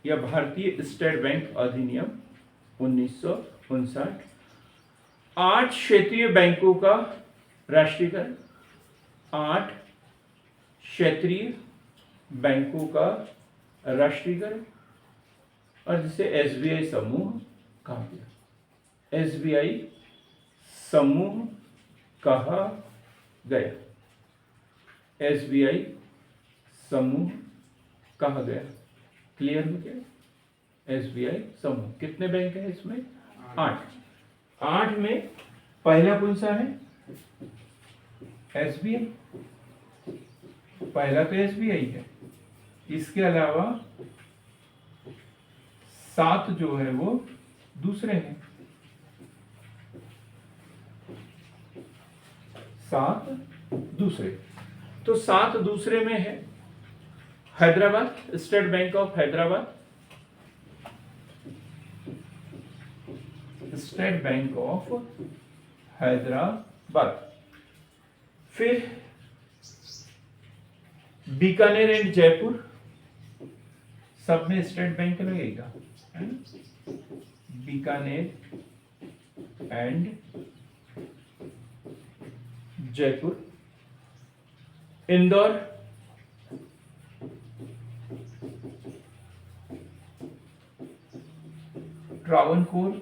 या भारतीय स्टेट बैंक अधिनियम 1959। 8 क्षेत्रीय बैंकों का राष्ट्रीयकरण, 8 क्षेत्रीय बैंकों का राष्ट्रीयकरण, और जिसे SBI समूह कहा गया। SBI समूह कहा गया, SBI समूह कहा गया। क्लियर हो गया? SBI समूह। कितने बैंक है इसमें? 8। 8 में पहला कौन सा है? SBI। पहला तो SBI है। इसके अलावा 7 जो है वो दूसरे हैं। 7 दूसरे। तो 7 दूसरे में है Hyderabad, state bank of Hyderabad, state bank of Hyderabad. फिर बीकानेर एंड जयपुर, सब में स्टेट बैंक लगेगा, है ना? Bikaner and Jaipur. Indore, Travancore,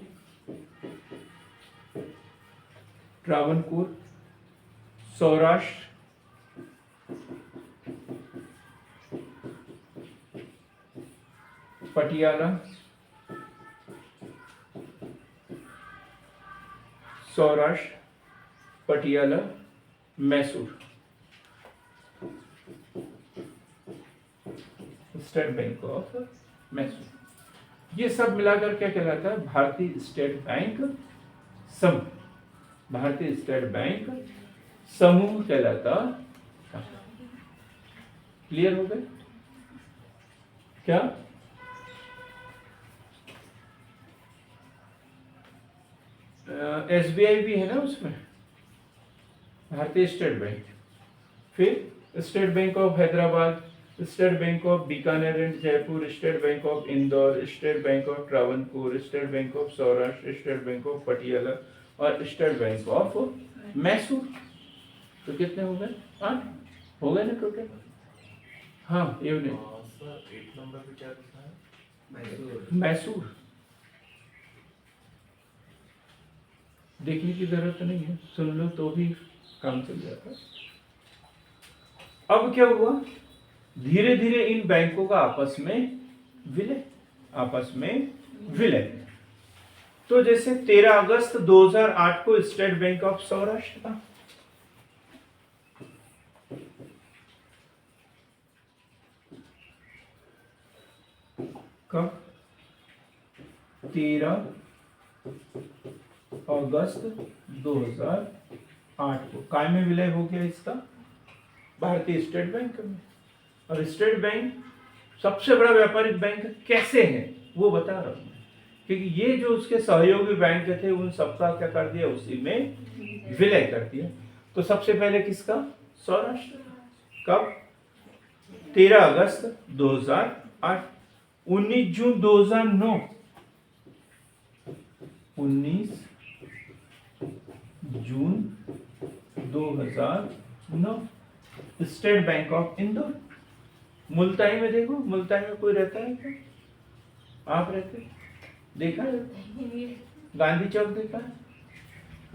Saurashtra, Patiala, Saurashtra, Patiala, Mysore. State bank of Mysore. ये सब मिलाकर क्या कहलाता है? भारतीय स्टेट बैंक समूह। भारतीय स्टेट बैंक समूह कहलाता। क्लियर हो गए क्या? SBI भी है ना उसमें, भारतीय स्टेट बैंक। फिर state bank of Hyderabad, state bank of Bikaner and Jaipur, state bank of Indore, state bank of Travancore, state bank of Saurashtra, state bank of Patiala और स्टेट बैंक ऑफ मैसूर। तो कितने हो गए? 8 हो गए ना टोटल? हाँ, ये नहीं। सर 8 नंबर पे क्या लिखा है? मैसूर। देखने की जरूरत नहीं है, सुन लो तो भी काम चल जाता है। अब क्या हुआ? धीरे धीरे इन बैंकों का आपस में विलय। तो जैसे 13 अगस्त 2008 को स्टेट बैंक ऑफ सौराष्ट्र था, कब? 13 अगस्त 2008 को कायमे विलय हो गया इसका भारतीय स्टेट बैंक में। और स्टेट बैंक सबसे बड़ा व्यापारिक बैंक कैसे है वो बता रहा हूं, क्योंकि ये जो उसके सहयोगी बैंक थे उन सबका क्या कर दिया? उसी में विलय कर दिया। तो सबसे पहले किसका? सौराष्ट्र। कब? 13 अगस्त 2008। 19 जून 2009, 19 जून 2009 state bank of Indore. Multai में देखो, मुल्ताई में कोई रहता है क्या? आप रहते? देखा है? गांधी चौक देखा है?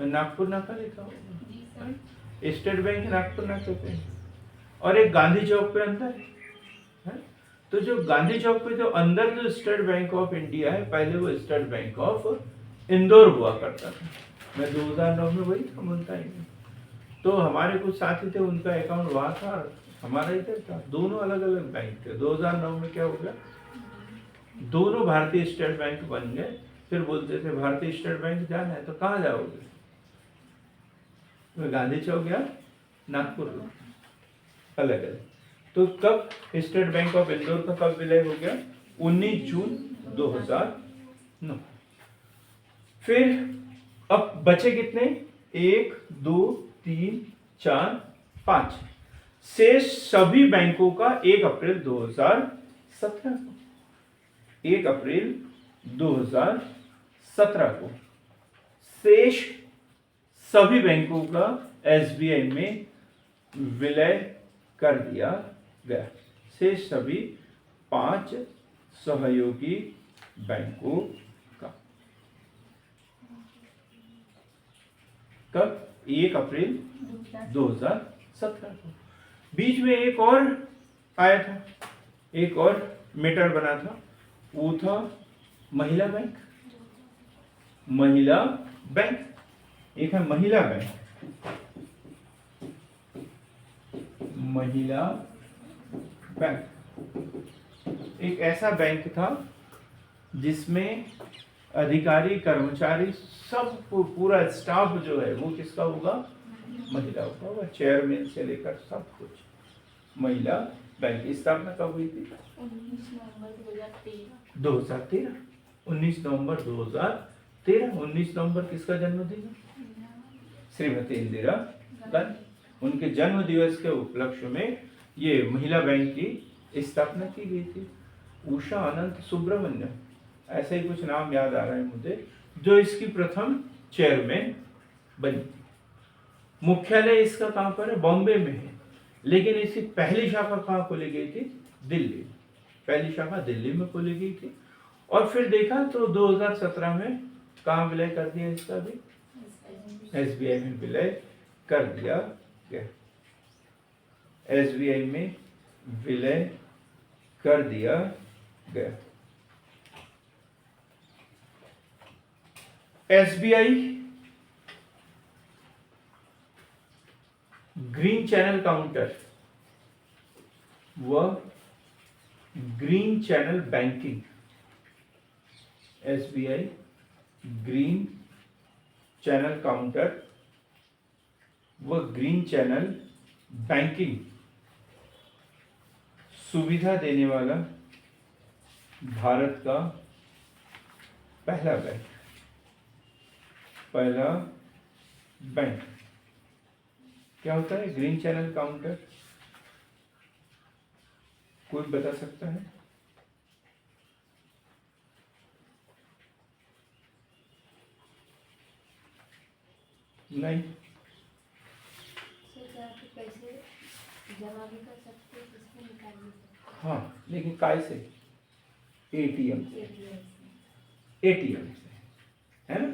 नागपुर नाका देखा होगा। स्टेट बैंक नागपुर नाके पे और एक गांधी चौक पे अंदर है। तो जो गांधी चौक पे जो अंदर जो स्टेट बैंक ऑफ इंडिया है, पहले वो स्टेट बैंक ऑफ इंदौर हुआ करता था। मैं 2009 में वही था मुल्ताई में। तो हमारे कुछ साथी थे, उनका अकाउंट वहाँ था, हमारा इधर था। दोनों अलग अलग बैंक थे। 2009 में क्या हो गया? दोनों भारतीय स्टेट बैंक बन गए। फिर बोलते थे भारतीय स्टेट बैंक जाना है तो कहाँ जाओगे? मैं गांधी चौक या नागपुर, अलग अलग। तो कब स्टेट बैंक ऑफ इंदौर का कब विलय हो गया? 19 जून 2009। फिर अब बचे कितने? 1 2 3 4 5 शेष सभी बैंकों का 1 अप्रैल 2017 को 1 अप्रैल 2017 को शेष सभी बैंकों का एसबीआई में विलय कर दिया गया। शेष सभी 5 सहयोगी बैंकों का कब 1 अप्रैल 2017 को। बीच में एक और आया था, एक और मैटर बना था, वो था महिला बैंक। महिला बैंक, एक है महिला बैंक, महिला बैंक एक ऐसा बैंक था जिसमें अधिकारी कर्मचारी सब पूरा स्टाफ जो है वो किसका होगा, महिला होगा, चेयरमैन से लेकर सब कुछ। महिला बैंक की स्थापना कब हुई थी? 19 नवंबर 2013। 2013, 19 नवंबर 2013। 19 नवंबर किसका जन्मदिन है? श्रीमती इंदिरा गांधी। उनके जन्म दिवस के उपलक्ष्य में ये महिला बैंक की स्थापना की गई थी। उषा अनंत सुब्रमण्यम, ऐसा ही कुछ नाम याद आ रहा है मुझे, जो इसकी प्रथम चेयरमैन बनी। मुख्यालय इसका कहां पर है? बॉम्बे में है, लेकिन इसकी पहली शाखा कहां खोली गई थी? दिल्ली। पहली शाखा दिल्ली में खोली गई थी। और फिर देखा तो 2017 में कहां विलय कर दिया इसका भी? एसबीआई में विलय कर दिया गया। एसबीआई में विलय कर दिया गया। एसबीआई ग्रीन चैनल काउंटर व green channel banking, SBI green channel counter व ग्रीन चैनल बैंकिंग सुविधा देने वाला भारत का पहला बैंक, पहला बैंक। क्या होता है ग्रीन चैनल काउंटर? कोई बता सकता है? नहीं। पैसे जमा भी कर सकते, इसमें निकाल भी सकते। हाँ, लेकिन काय से? एटीएम से, एटीएम से, है ना।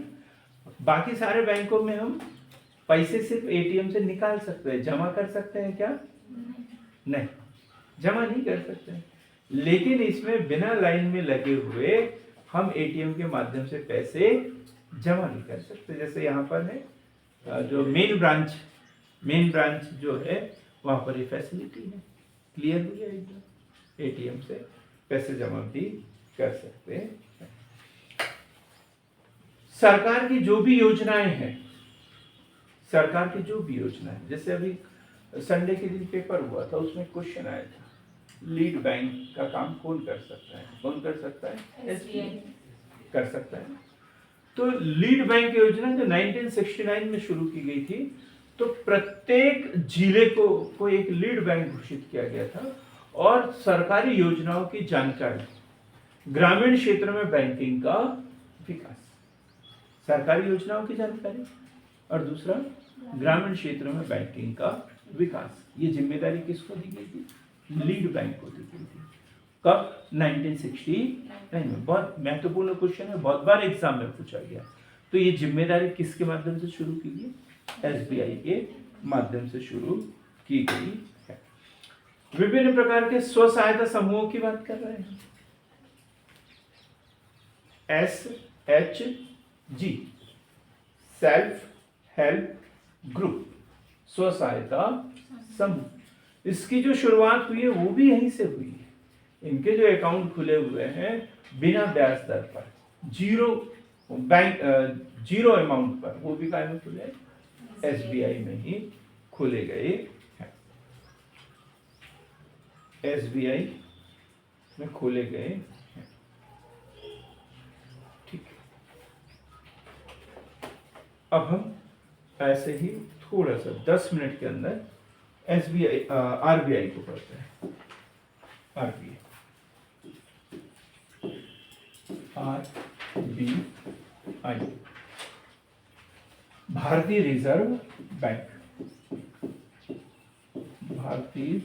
बाकी सारे बैंकों में हम पैसे सिर्फ एटीएम से निकाल सकते हैं, जमा कर सकते हैं क्या? नहीं, जमा नहीं कर सकते हैं। लेकिन इसमें बिना लाइन में लगे हुए हम एटीएम के माध्यम से पैसे जमा नहीं कर सकते। जैसे यहाँ पर है जो मेन ब्रांच जो है वहां पर ये फैसिलिटी है। क्लियर हो गया एकदम? एटीएम से पैसे जमा भी कर सकते हैं। सरकार की जो भी योजनाएं हैं, सरकार की जो भी योजनाएं, जैसे अभी संडे के दिन पेपर हुआ था, उसमें क्वेश्चन आया था लीड बैंक का काम कौन कर सकता है? कौन कर सकता है? एसबीआई कर सकता है। तो लीड बैंक योजना जो 1969 में शुरू की गई थी, तो प्रत्येक जिले को एक लीड बैंक घोषित किया गया था और सरकारी योजनाओं की जानकारी, ग्रामीण क्षेत्र में बैंकिंग का विकास, सरकारी योजनाओं की जानकारी और दूसरा ग्रामीण क्षेत्र में बैंकिंग का विकास। ये जिम्मेदारी किसको दी गई थी? लीड बैंक को दी गई थी। कब? 1969 में। बहुत महत्वपूर्ण क्वेश्चन है, बहुत बार एग्जाम में पूछा गया। तो ये जिम्मेदारी किसके माध्यम से शुरू की गई? एसबीआई के माध्यम से शुरू की गई है। विभिन्न प्रकार के स्व सहायता समूहों की बात कर रहे हैं। SHG सेल्फ हेल्प ग्रुप, स्व सहायता समूह। इसकी जो शुरुआत हुई है वो भी यहीं से हुई है। इनके जो अकाउंट खुले हुए हैं बिना ब्याज दर पर, जीरो अमाउंट पर, वो भी कहाँ में खुले? एसबीआई में ही खुले गए हैं। एसबीआई में खोले गए हैं। ठीक है, अब हम ऐसे ही थोड़ा सा 10 मिनट के अंदर SBI RBI को पढ़ते हैं। RBI भारतीय रिजर्व बैंक, भारतीय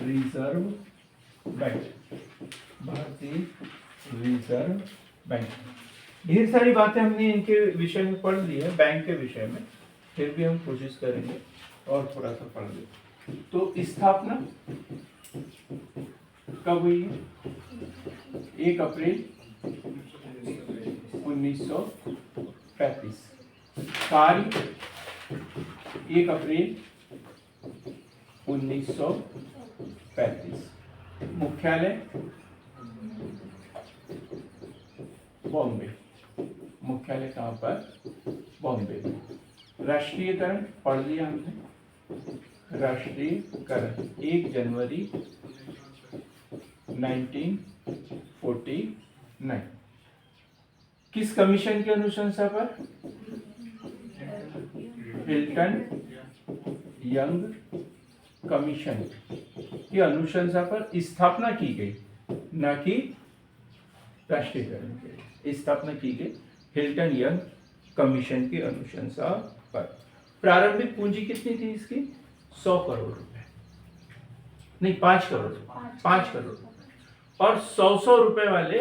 रिजर्व बैंक, भारतीय रिजर्व बैंक। ढेर सारी बातें हमने इनके विषय में पढ़ ली है, बैंक के विषय में, फिर भी हम कोशिश करेंगे और थोड़ा सा पढ़ ले। तो स्थापना कब हुई? 1 अप्रैल 1935। कार्य 1 अप्रैल 1935। मुख्यालय बॉम्बे, मुख्यालय कहाँ पर? बॉम्बे में। राष्ट्रीयकरण पढ़ लिया हमने। राष्ट्रीयकरण 1 जनवरी 1949। किस कमीशन की अनुशंसा पर? हिल्टन यंग कमीशन की अनुशंसा पर स्थापना की गई, न कि राष्ट्रीयकरण की स्थापना की गई। हिल्टन यंग कमीशन की अनुशंसा पर। प्रारंभिक पूंजी कितनी थी इसकी? 100 करोड़ रुपए, नहीं 5 करोड़, 5 करोड़। और 100 रुपए वाले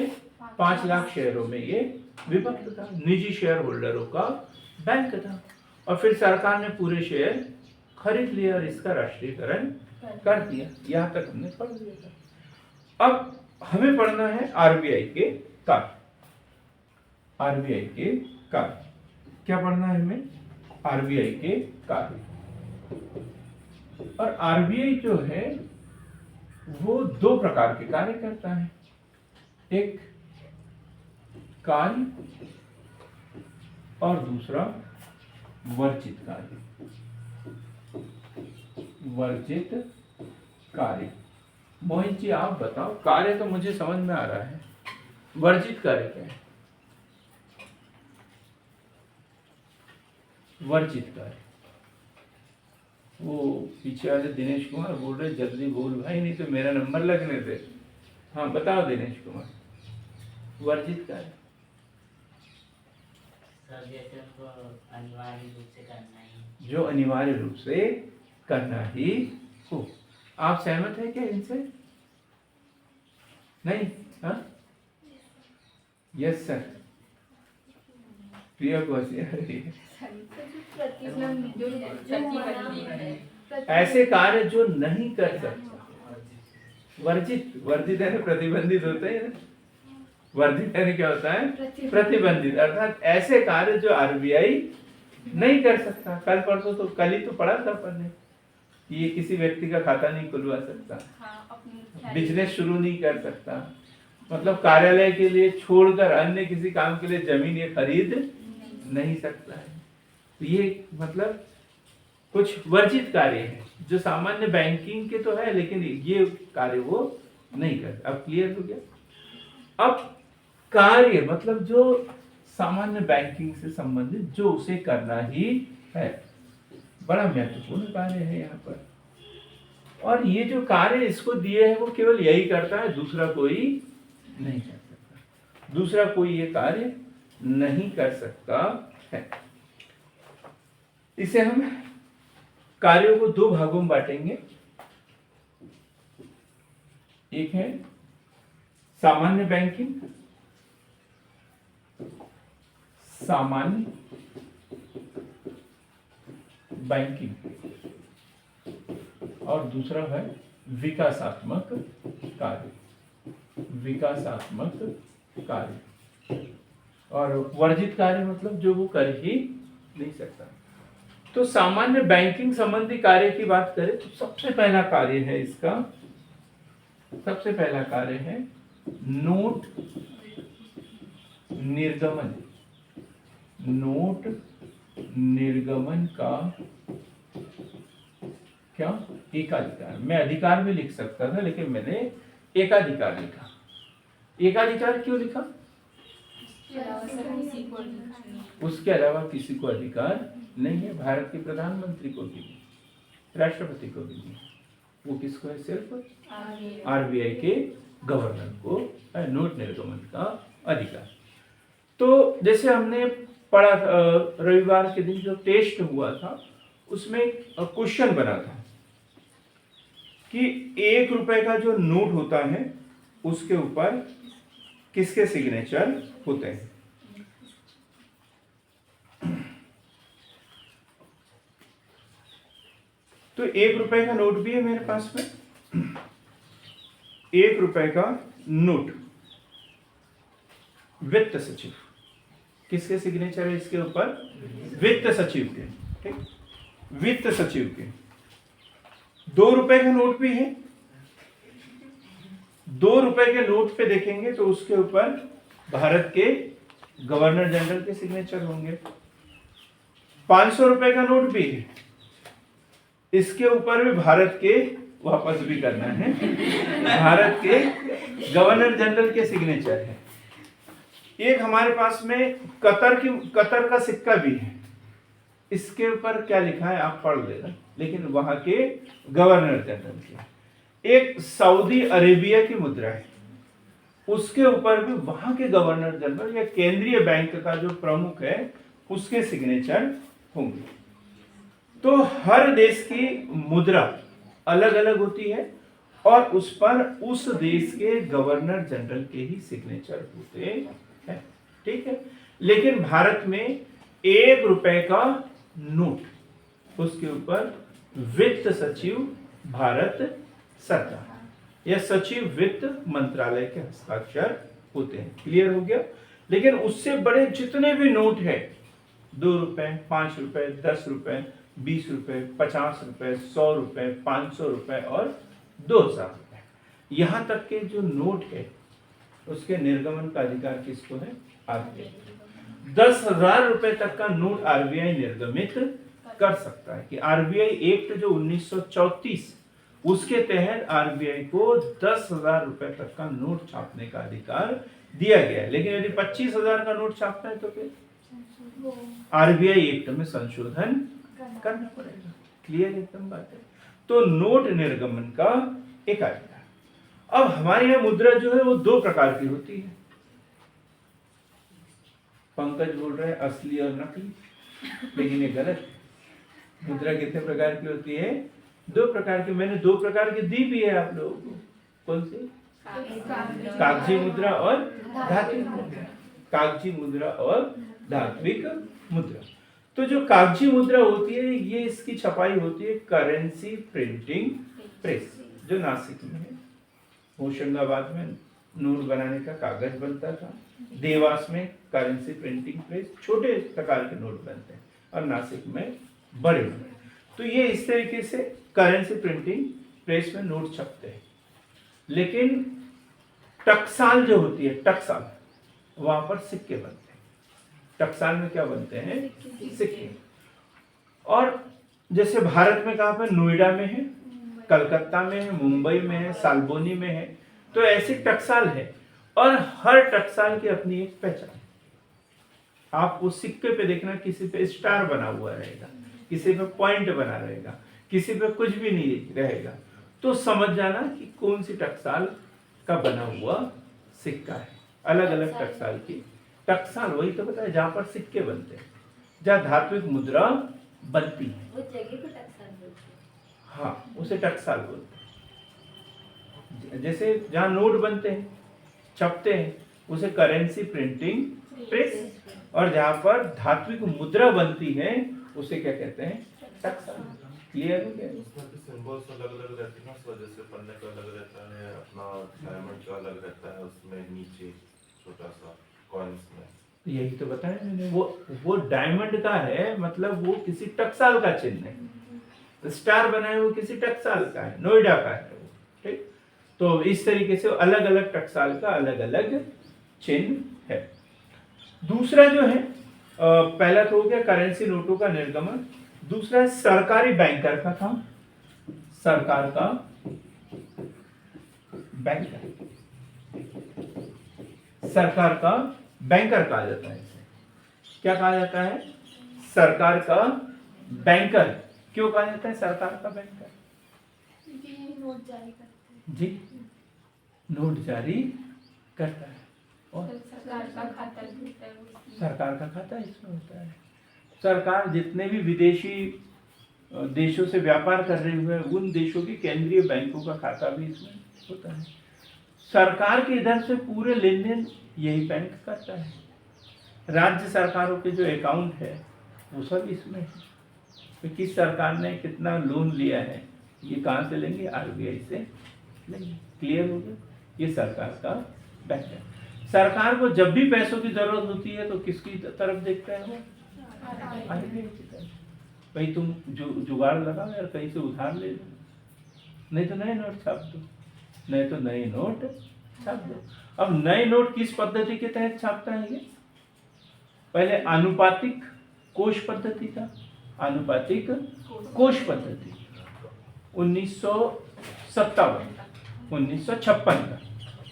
5 लाख शेयरों में ये विभक्त था, निजी शेयर होल्डरों का बैंक था। और फिर सरकार ने पूरे शेयर खरीद लिए और इसका राष्ट्रीयकरण कर दिया। यहाँ तक हमने पढ़ लिया था। अब हमें पढ़ना है RBI के कार्य। RBI के कार्य क्या पढ़ना है हमें? RBI के कार्य। और RBI जो है वो 2 प्रकार के कार्य करता है। एक कार्य और दूसरा वर्जित कार्य। वर्जित कार्य। मोहित जी आप बताओ, कार्य तो मुझे समझ में आ रहा है, वर्जित कार्य क्या है? वर्जित कार्य, वो पीछे वाले दिनेश कुमार बोल रहे जल्दी बोल भाई, नहीं तो मेरा नंबर लगने दे। हाँ बताओ दिनेश कुमार, वर्जित कार्य। अनिवार्य रूप से करना ही, जो अनिवार्य रूप से करना ही हो। आप सहमत हैं क्या इनसे? नहीं? हाँ, यस सर। प्रिया को हंसी आ रही है। ऐसे कार्य जो नहीं कर सकता, वर्जित। वर्जित है प्रतिबंधित होते हैं। वर्जित है क्या होता है? प्रतिबंधित। अर्थात ऐसे कार्य जो RBI नहीं कर सकता। कल परसों तो कल ही तो पढ़ा था अपन ने कि ये किसी व्यक्ति का खाता नहीं खुलवा सकता, बिजनेस शुरू नहीं कर सकता, मतलब कार्यालय के लिए छोड़कर अन्य किसी काम के लिए जमीन ये खरीद नहीं सकता है। तो ये मतलब कुछ वर्जित कार्य है जो सामान्य बैंकिंग के तो है, लेकिन ये कार्य वो नहीं करता। अब क्लियर हो गया? अब कार्य मतलब जो सामान्य बैंकिंग से संबंधित जो उसे करना ही है, बड़ा महत्वपूर्ण कार्य है यहाँ पर। और ये जो कार्य इसको दिए है वो केवल यही करता है, दूसरा कोई नहीं कर सकता। दूसरा कोई ये कार्य नहीं कर सकता है। इसे हम कार्यों को 2 भागों में बांटेंगे। एक है सामान्य बैंकिंग, सामान्य बैंकिंग, और दूसरा है विकासात्मक कार्य। विकासात्मक कार्य और वर्जित कार्य मतलब जो वो कर ही नहीं सकता। तो सामान्य बैंकिंग संबंधी कार्य की बात करें तो सबसे पहला कार्य है इसका, सबसे पहला कार्य है नोट निर्गमन। नोट निर्गमन का क्या? एकाधिकार। मैं अधिकार भी लिख सकता था लेकिन मैंने एकाधिकार लिखा। एकाधिकार क्यों लिखा? उसके अलावा किसी को अधिकार नहीं है। भारत के प्रधानमंत्री को भी नहीं, राष्ट्रपति को भी नहीं। वो किसको है? सिर्फ आरबीआई के गवर्नर को है नोट निर्गमन का अधिकार। तो जैसे हमने पढ़ा रविवार के दिन जो टेस्ट हुआ था उसमें क्वेश्चन बना था कि 1 रुपए का जो नोट होता है उसके ऊपर किसके सिग्नेचर होते हैं। तो 1 रुपए का नोट भी है मेरे पास में। 1 रुपए का नोट, वित्त सचिव, किसके सिग्नेचर है इसके ऊपर? वित्त सचिव के। ठीक, वित्त सचिव के। 2 रुपए का नोट भी है। 2 रुपए के नोट पे देखेंगे तो उसके ऊपर भारत के गवर्नर जनरल के सिग्नेचर होंगे। 500 रुपए का नोट भी है, इसके ऊपर भी भारत के, वापस भी करना है, भारत के गवर्नर जनरल के सिग्नेचर है। एक हमारे पास में कतर का सिक्का भी है, इसके ऊपर क्या लिखा है आप पढ़ लेना, लेकिन वहां के गवर्नर जनरल के। एक सऊदी अरेबिया की मुद्रा है, उसके ऊपर भी वहां के गवर्नर जनरल या केंद्रीय बैंक का जो प्रमुख है उसके सिग्नेचर होंगे। तो हर देश की मुद्रा अलग अलग होती है और उस पर उस देश के गवर्नर जनरल के ही सिग्नेचर होते हैं। ठीक है, लेकिन भारत में 1 रुपए का नोट, उसके ऊपर वित्त सचिव भारत सरकार या सचिव वित्त मंत्रालय के हस्ताक्षर होते हैं। क्लियर हो गया? लेकिन उससे बड़े जितने भी नोट है, 2 रुपए, 5 रुपए, 10 रुपए, 20 रुपए, 50 रुपए, 100 रुपए, 500 रुपए और 2000 रुपए, यहां तक के जो नोट है उसके निर्गमन का अधिकार किसको है? आरबीआई। 10,000 रुपए तक का नोट आरबीआई निर्गमित कर सकता है। कि आरबीआई एक्ट जो 1934 उसके तहत आरबीआई को 10,000 रुपए तक का नोट छापने का अधिकार दिया गया है। लेकिन यदि 25,000 का नोट छापना है तो फिर आरबीआई एक्ट में संशोधन करना पड़ेगा। क्लियर एकदम बात है। तो नोट निर्गमन का एक अधिकार। अब हमारे यहाँ मुद्रा जो है वो 2 प्रकार की होती है। पंकज बोल रहे हैं असली और नकली, लेकिन ये गलत है। मुद्रा कितने प्रकार की होती है? 2 प्रकार की। मैंने 2 प्रकार की दी भी है आप लोगों को। कौन सी? कागजी मुद्रा और धात्विक मुद्रा। कागजी मुद्रा और धात्विक मुद्रा। तो जो कागजी मुद्रा होती है ये इसकी छपाई होती है करेंसी प्रिंटिंग प्रेस, जो नासिक में है। होशंगाबाद में नोट बनाने का कागज बनता था, देवास में करेंसी प्रिंटिंग प्रेस, छोटे प्रकार के नोट बनते हैं, और नासिक में बड़े बड़े। तो ये इस तरीके से करेंसी प्रिंटिंग प्रेस में नोट छपते हैं। लेकिन टकसाल जो होती है, टकसाल, वहां पर सिक्के बनते हैं। टकसाल में क्या बनते हैं? सिक्के। और जैसे भारत में कहां पर? नोएडा में है, कलकत्ता में है, मुंबई में है, सालबोनी में है। तो ऐसे टकसाल है और हर टकसाल की अपनी एक पहचान है। आप उस सिक्के पे देखना, किसी पे स्टार बना हुआ रहेगा, किसी पे पॉइंट बना रहेगा, किसी पे कुछ भी नहीं रहेगा। तो समझ जाना कि कौन सी टकसाल का बना हुआ सिक्का है। अलग अलग टकसाल की, टकसाल वही तो बताया जहां पर सिक्के बनते हैं, जहां धात्विक मुद्रा बनती है, वो जगह को टकसाल बोलते हैं। हाँ उसे टकसाल बोलते हैं। जैसे जहां नोट बनते हैं, छपते हैं, उसे करेंसी प्रिंटिंग प्रेस, और जहां पर धात्विक मुद्रा बनती है उसे क्या कहते हैं? टकसाल। क्लियर हो गया? उसमें भी सिंबल्स अलग अलग रहते हैं ना, उस वजह से पन्ने का अलग रहता है, अपना डायमंड का अलग रहता है, उसमें नीचे छोटा सा कॉइन्स में। यही तो बताया मैंने, वो डायमंड का है, मतलब वो किसी टकसाल का चिन्ह है। तो स्टार बनाए वो किसी टकसाल का है, नोएडा का है वो। ठीक, तो इस तरीके से अलग अलग टकसाल का अलग अलग चिन्ह है। दूसरा जो है, पहला तो हो गया करेंसी नोटों का निर्गमन। दूसरा है सरकारी बैंकर का काम। सरकार का बैंकर, सरकार का बैंकर कहा जाता है इसे। क्या कहा जाता है? सरकार का बैंकर। क्यों कहा जाता है सरकार का बैंकर? क्योंकि ये नोट जारी करते हैं। जी, नोट जारी करता है और सरकार का खाता भी होता है उसमें। सरकार का खाता इसमें होता है। सरकार जितने भी विदेशी देशों से व्यापार कर रहे हुए उन देशों के केंद्रीय बैंकों का खाता भी इसमें होता है। सरकार के इधर से पूरे लेन देन यही बैंक करता है। राज्य सरकारों के जो अकाउंट है वो सब इसमें है। तो किस सरकार ने कितना लोन लिया है ये कहाँ से लेंगे? आरबीआई से लेंगे। क्लियर हो गया? ये सरकार का बैंक है। सरकार को जब भी पैसों की जरूरत होती है तो किसकी तरफ देखता है वो? आरबीआई की तरफ। भाई तुम जुगाड़ लगाओ यार, कहीं से उधार ले लो, नहीं तो नए नोट छाप दो, नहीं तो नए नोट छाप दो। अब नए नोट किस पद्धति के तहत छापता है ये? पहले आनुपातिक कोष पद्धति था। आनुपातिक कोष पद्धति 1957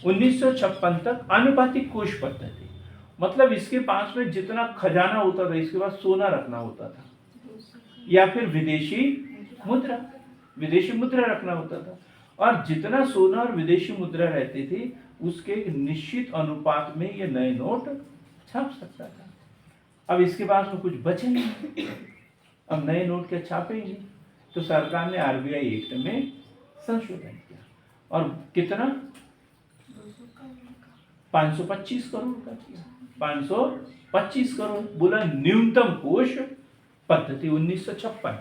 1956 तक आनुपातिक कोष पद्धति, मतलब इसके पास में जितना खजाना होता था इसके पास सोना रखना होता था या फिर विदेशी मुद्रा रखना होता था। और जितना सोना और विदेशी मुद्रा रहती थी उसके एक निश्चित अनुपात में ये नए नोट छाप सकता था। अब इसके पास में कुछ बचे नहीं, अब नए नोट के छापे ही नहीं, तो सरकार ने आरबीआई एक्ट में संशोधन किया और कितना 525 करोड़ का किया। 525 करोड़ बोला न्यूनतम कोष पद्धति 1956।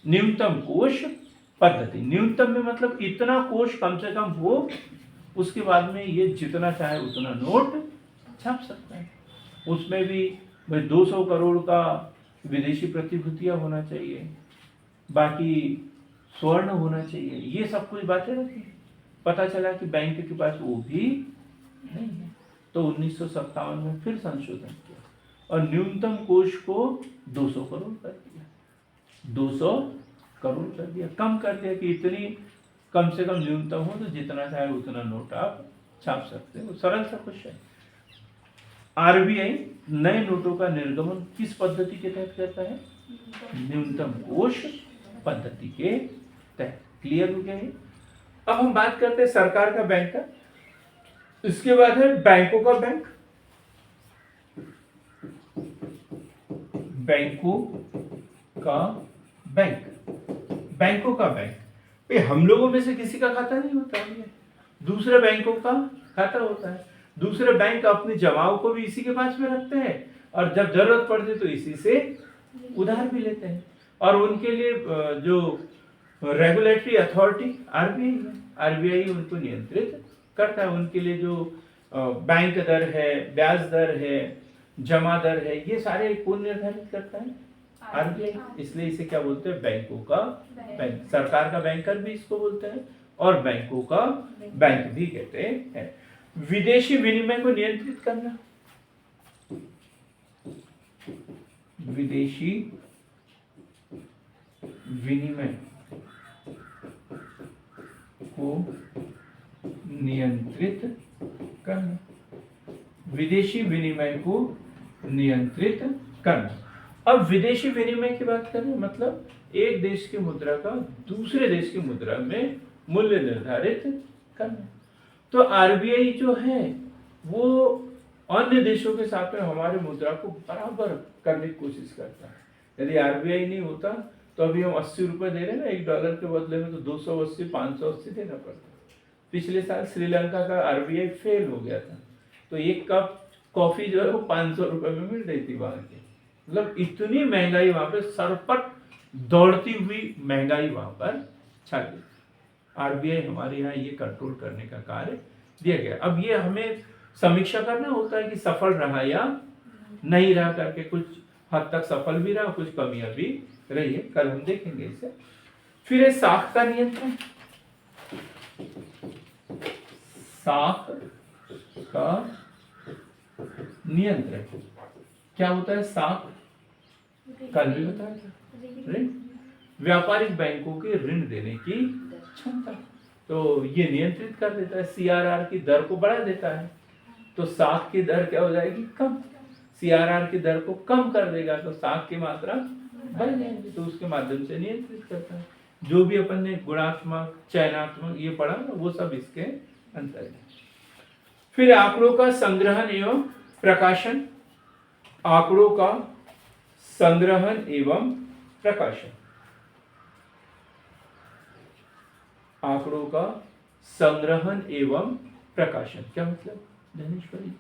न्यूनतम कोष पद्धति, न्यूनतम में मतलब इतना कोष कम से कम हो, उसके बाद में ये जितना चाहे उतना नोट छाप सकता है। उसमें भी भाई 200 करोड़ का विदेशी प्रतिभूतियां होना चाहिए, बाकी स्वर्ण होना चाहिए, ये सब कुछ बातें रखी। पता चला कि बैंक के पास वो भी नहीं है, तो 1957 में फिर संशोधन किया और न्यूनतम कोष को 200 करोड़ कर दिया। 200 करोड़ कर दिया, कम कर दिया कि इतनी कम से कम न्यूनतम हो तो जितना चाहे उतना नोट आप छाप सकते हो। सरल सा क्वेश्चन। आरबीआई नए नोटों का निर्गमन किस पद्धति के तहत करता है? न्यूनतम कोष पद्धति के तहत। क्लियर हो गया है? अब हम बात करते हैं सरकार का बैंक का, इसके बाद है बैंकों का बैंक। बैंकों का बैंक, बैंकों का बैंक भाई हम लोगों में से किसी का खाता नहीं होता है, दूसरे बैंकों का खाता होता है। दूसरे बैंक अपनी जमाओं को भी इसी के पास में रखते हैं और जब जरूरत पड़ती तो इसी से उधार भी लेते हैं। और उनके लिए जो रेगुलेटरी अथॉरिटी आरबीआई है, आरबीआई उनको नियंत्रित करता है। उनके लिए जो बैंक दर है, ब्याज दर है, जमा दर है, ये सारे कौन निर्धारित करता है? आरबीआई। इसलिए इसे क्या बोलते हैं? बैंकों का बैंक। सरकार का बैंकर भी इसको बोलते हैं और बैंकों का बैंक भी कहते हैं। विदेशी विनिमय को नियंत्रित करना, विदेशी विनिमय को नियंत्रित करना, विदेशी विनिमय को नियंत्रित करना। अब विदेशी विनिमय की बात करें मतलब एक देश की मुद्रा का दूसरे देश की मुद्रा में मूल्य निर्धारित करना। तो आरबीआई जो है वो अन्य देशों के साथ में हमारे मुद्रा को बराबर करने की कोशिश करता है। यदि आरबीआई नहीं होता तो अभी हम 80 रुपए दे रहे हैं ना $1 के बदले में, तो 280 580 देना पड़ता। पिछले साल श्रीलंका का आरबीआई फेल हो गया था, तो एक कप कॉफी जो है वो 500 रुपए में मिल रही थी वहां की। मतलब इतनी महंगाई वहां पे, सरपट दौड़ती हुई महंगाई वहां पर छा गई। आरबीआई हमारे यहाँ ये कंट्रोल करने का कार्य दिया गया। अब ये हमें समीक्षा करना होता है कि सफल रहा या नहीं रहा करके, कुछ हद तक सफल भी रहा, कुछ कमियां भी रही है, कल हम देखेंगे इसे। फिर है साख का नियंत्रण। साख का नियंत्रण क्या होता है? साख कल भी बताया था, ऋण, व्यापारिक बैंकों के ऋण देने की क्षमता, तो ये नियंत्रित कर देता है। सीआरआर की दर को बढ़ा देता है, तो साख की दर क्या हो जाएगी? कम। सीआरआर की दर को कम कर देगा तो साख की मात्रा बढ़ जाएगी, तो उसके माध्यम से नियंत्रित करता है। जो भी अपन ने गुणात्मक चयनात्मक ये पढ़ा ना, वो सब इसके अंतर्गत। फिर आंकड़ों का संग्रहण एवं प्रकाशन, आंकड़ों का संग्रहण एवं प्रकाशन, आंकड़ों का संग्रहण एवं प्रकाशन क्या मतलब धनेश्वरी?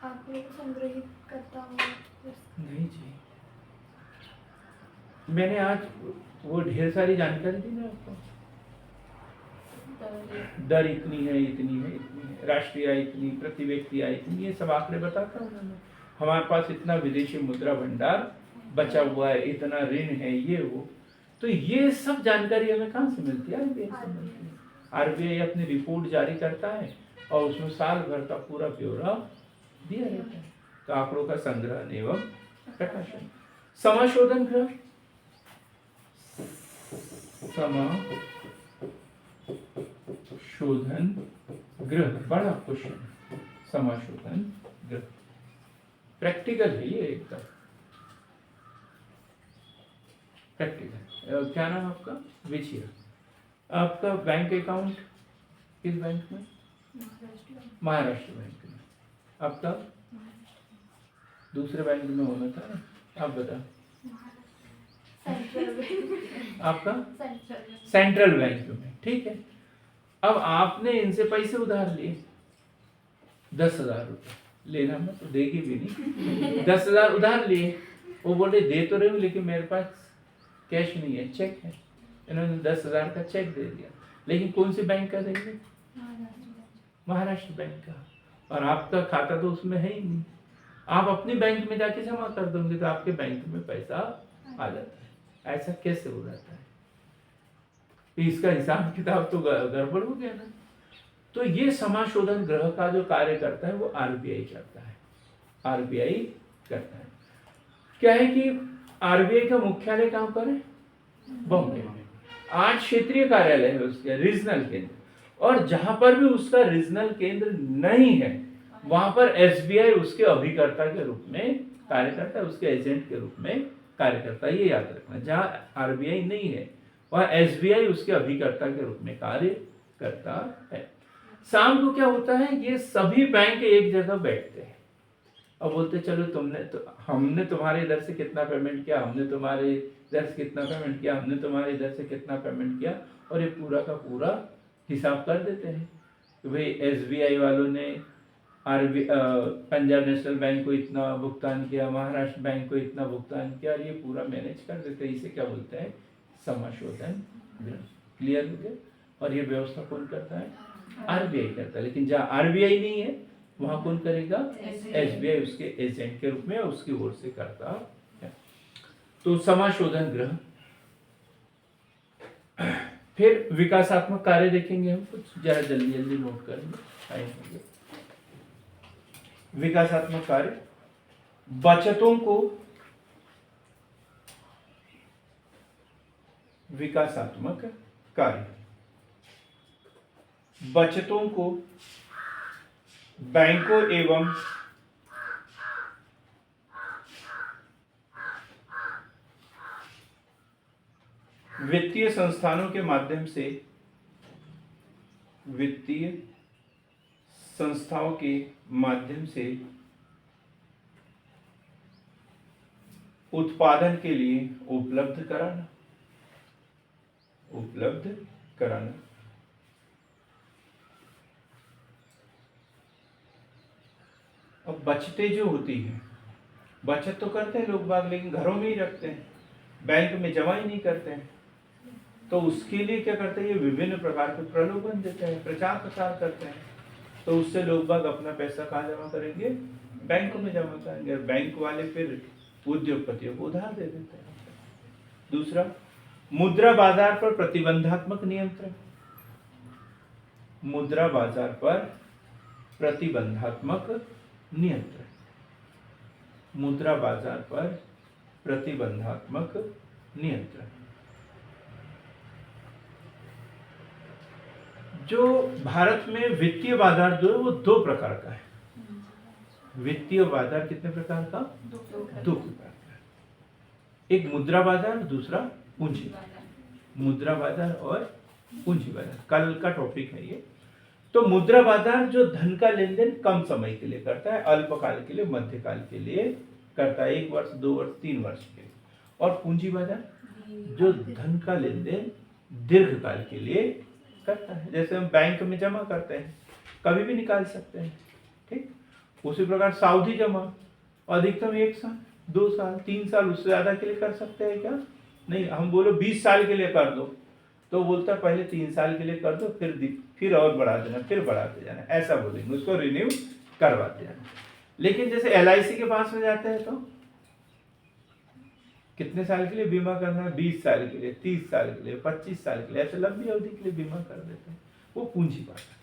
आंकड़ों को संग्रहित करता हूँ। नहीं जी, मैंने आज वो ढेर सारी जानकारी दी ना आपको, दर इतनी है इतनी है इतनी है, राष्ट्रीय आय इतनी, प्रति व्यक्ति आय इतनी, ये सब आंकड़े बताता हूँ मैं। हमारे पास इतना विदेशी मुद्रा भंडार बचा हुआ है, इतना ऋण है, ये वो, तो ये सब जानकारी हमें कहाँ से मिलती है? आरबीआई से मिलती है। आरबीआई अपनी रिपोर्ट जारी करता है और उसमें साल भर का पूरा ब्यौरा दिया रहता है। तो आंकड़ों का संग्रहण एवं प्रकाशन, समाशोधन गृह, समाशोधन गृह बड़ा क्वेश्चन, समाशोधन गृह प्रैक्टिकल है ये, एकदम प्रैक्टिकल। क्या नाम आपका? विजय। आपका बैंक अकाउंट किस बैंक में? महाराष्ट्र बैंक में। आपका दूसरे बैंक में होना था ना, आप बता। आपका सेंट्रल बैंक में, ठीक है। अब आपने इनसे पैसे उधार लिए 10,000 रुपये, लेना मत तो देगी भी नहीं। 10,000 उधार लिए, वो बोले दे तो रहे हो लेकिन मेरे पास कैश नहीं है, चेक है। इन्होंने 10,000 का चेक दे दिया, लेकिन कौन सी बैंक का देंगे? महाराष्ट्र बैंक का। और आपका खाता तो उसमें है ही नहीं, आप अपनी बैंक में जाके जमा कर दोगे तो आपके बैंक में पैसा आ जाता है। ऐसा कैसे हो जाता है? इसका हिसाब किताब तो गड़बड़ हो गया ना। तो ये समाशोधन गृह का जो कार्य करता है वो आरबीआई करता है, आरबीआई करता है। क्या है कि आरबीआई का मुख्यालय कहाँ पर है? बॉम्बे में। 8 क्षेत्रीय कार्यालय है उसके, रीजनल केंद्र, और जहां पर भी उसका रीजनल केंद्र नहीं है वहां पर एसबीआई उसके अभिकर्ता के रूप में कार्य करता है, उसके एजेंट के रूप में कार्य करता है। ये याद रखना, जहां आरबीआई नहीं है वहां एसबीआई उसके अभिकर्ता के रूप में कार्य करता है। शाम को क्या होता है, ये सभी बैंक एक जगह बैठते हैं और बोलते चलो तुमने तो, हमने तुम्हारे इधर से कितना पेमेंट किया, हमने तुम्हारे इधर से कितना पेमेंट किया, हमने तुम्हारे इधर से कितना पेमेंट किया, और ये पूरा का पूरा हिसाब कर देते हैं कि भाई एसबीआई वालों ने पंजाब नेशनल बैंक को इतना भुगतान किया, महाराष्ट्र बैंक को इतना भुगतान किया, और ये पूरा मैनेज कर देते हैं। इसे क्या बोलते हैं? समाशोधन गृह। क्लियर हो गया? और ये व्यवस्था कौन करता है? आरबीआई करता है। लेकिन जहाँ आरबीआई नहीं है वहां कौन करेगा? एसबीआई उसके एजेंट के रूप में उसकी ओर से करता है। तो समाशोधन गृह। फिर विकासात्मक कार्य देखेंगे हम कुछ, जरा जल्दी जल्दी नोट करेंगे, टाइम हो गया। विकासात्मक कार्य, बचतों को, विकासात्मक कार्य, बचतों को बैंकों एवं वित्तीय संस्थानों के माध्यम से, वित्तीय संस्थाओं के माध्यम से उत्पादन के लिए उपलब्ध कराना, उपलब्ध कराना। अब बचतें जो होती हैं, बचत तो करते हैं लोग बाग लेकिन घरों में ही रखते हैं, बैंक में जमा ही नहीं करते हैं। तो उसके लिए क्या करते हैं, ये विभिन्न प्रकार के प्रलोभन देते हैं, प्रचार प्रसार करते हैं। तो उससे लोग बाग अपना पैसा कहाँ जमा करेंगे? बैंक में जमा करेंगे, और बैंक वाले फिर उद्योगपतियों को उधार दे देते हैं। दूसरा, मुद्रा बाजार पर प्रतिबंधात्मक नियंत्रण, मुद्रा बाजार पर प्रतिबंधात्मक नियंत्रण, मुद्रा बाजार पर प्रतिबंधात्मक नियंत्रण। जो भारत में वित्तीय बाजार जो है वो 2 प्रकार का है। वित्तीय बाजार कितने प्रकार का? दो प्रकार का। एक मुद्रा बाजार, दूसरा पूंजी बाजार। मुद्रा बाजार और पूंजी बाजार कल का टॉपिक है ये। तो मुद्रा बाजार जो धन का लेन देन कम समय के लिए करता है, अल्पकाल के लिए, मध्यकाल के लिए करता है, 1 वर्ष 2 वर्ष 3 वर्ष के लिए। और पूंजी बाजार जो धन का लेन देन दीर्घकाल के लिए करता है, जैसे हम बैंक में जमा करते हैं, कभी भी निकाल सकते हैं, ठीक। उसी प्रकार सावधि जमा अधिकतम 1 साल 2 साल 3 साल, उससे ज्यादा के लिए कर सकते हैं क्या? नहीं। हम बोलो 20 साल के लिए कर दो, तो बोलता है पहले 3 साल के लिए कर दो, फिर और बढ़ा देना, फिर बढ़ाते जाना, ऐसा बोलेंगे, उसको रिन्यू करवाते जाना। लेकिन जैसे LIC के पास में जाते हैं तो कितने साल के लिए बीमा करना है? 20 साल के लिए, 30 साल के लिए, 25 साल के लिए, ऐसे लंबी अवधि के लिए बीमा कर देते हैं, वो पूंजी बाजार।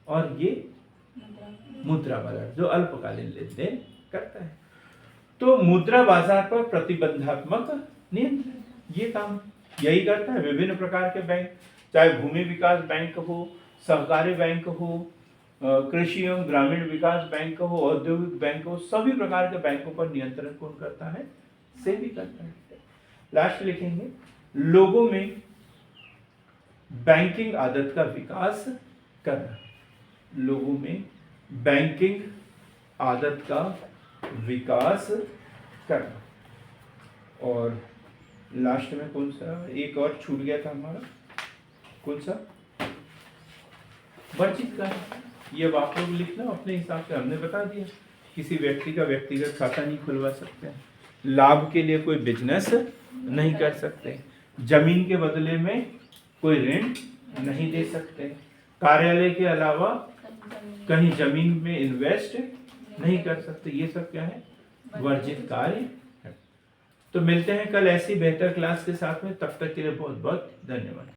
और ये मुद्रा बाजार जो अल्पकालीन लेन देन करता है। तो मुद्रा बाजार पर प्रतिबंधात्मक नियंत्रण ये काम यही करता है। विभिन्न प्रकार के बैंक, चाहे भूमि विकास बैंक हो, सहकारी बैंक हो, कृषि एवं ग्रामीण विकास बैंक हो, औद्योगिक बैंक हो, सभी प्रकार के बैंकों पर नियंत्रण कौन करता है? सेबी करता है। लास्ट लिखेंगे, लोगों में बैंकिंग आदत का विकास करना। लोगों में बैंकिंग आदत का विकास करना। और लास्ट में कौन सा एक और छूट गया था हमारा, कौन सा? वर्जित कार्य। ये आप लोग लिखना अपने हिसाब से, हमने बता दिया। किसी व्यक्ति का व्यक्तिगत खाता नहीं खुलवा सकते, लाभ के लिए कोई बिजनेस नहीं कर सकते, जमीन के बदले में कोई ऋण नहीं दे सकते, कार्यालय के अलावा कहीं जमीन में इन्वेस्ट नहीं कर सकते। ये सब क्या है? वर्जित कार्य है। तो मिलते हैं कल ऐसी बेहतर क्लास के साथ में, तब तक के लिए बहुत बहुत धन्यवाद।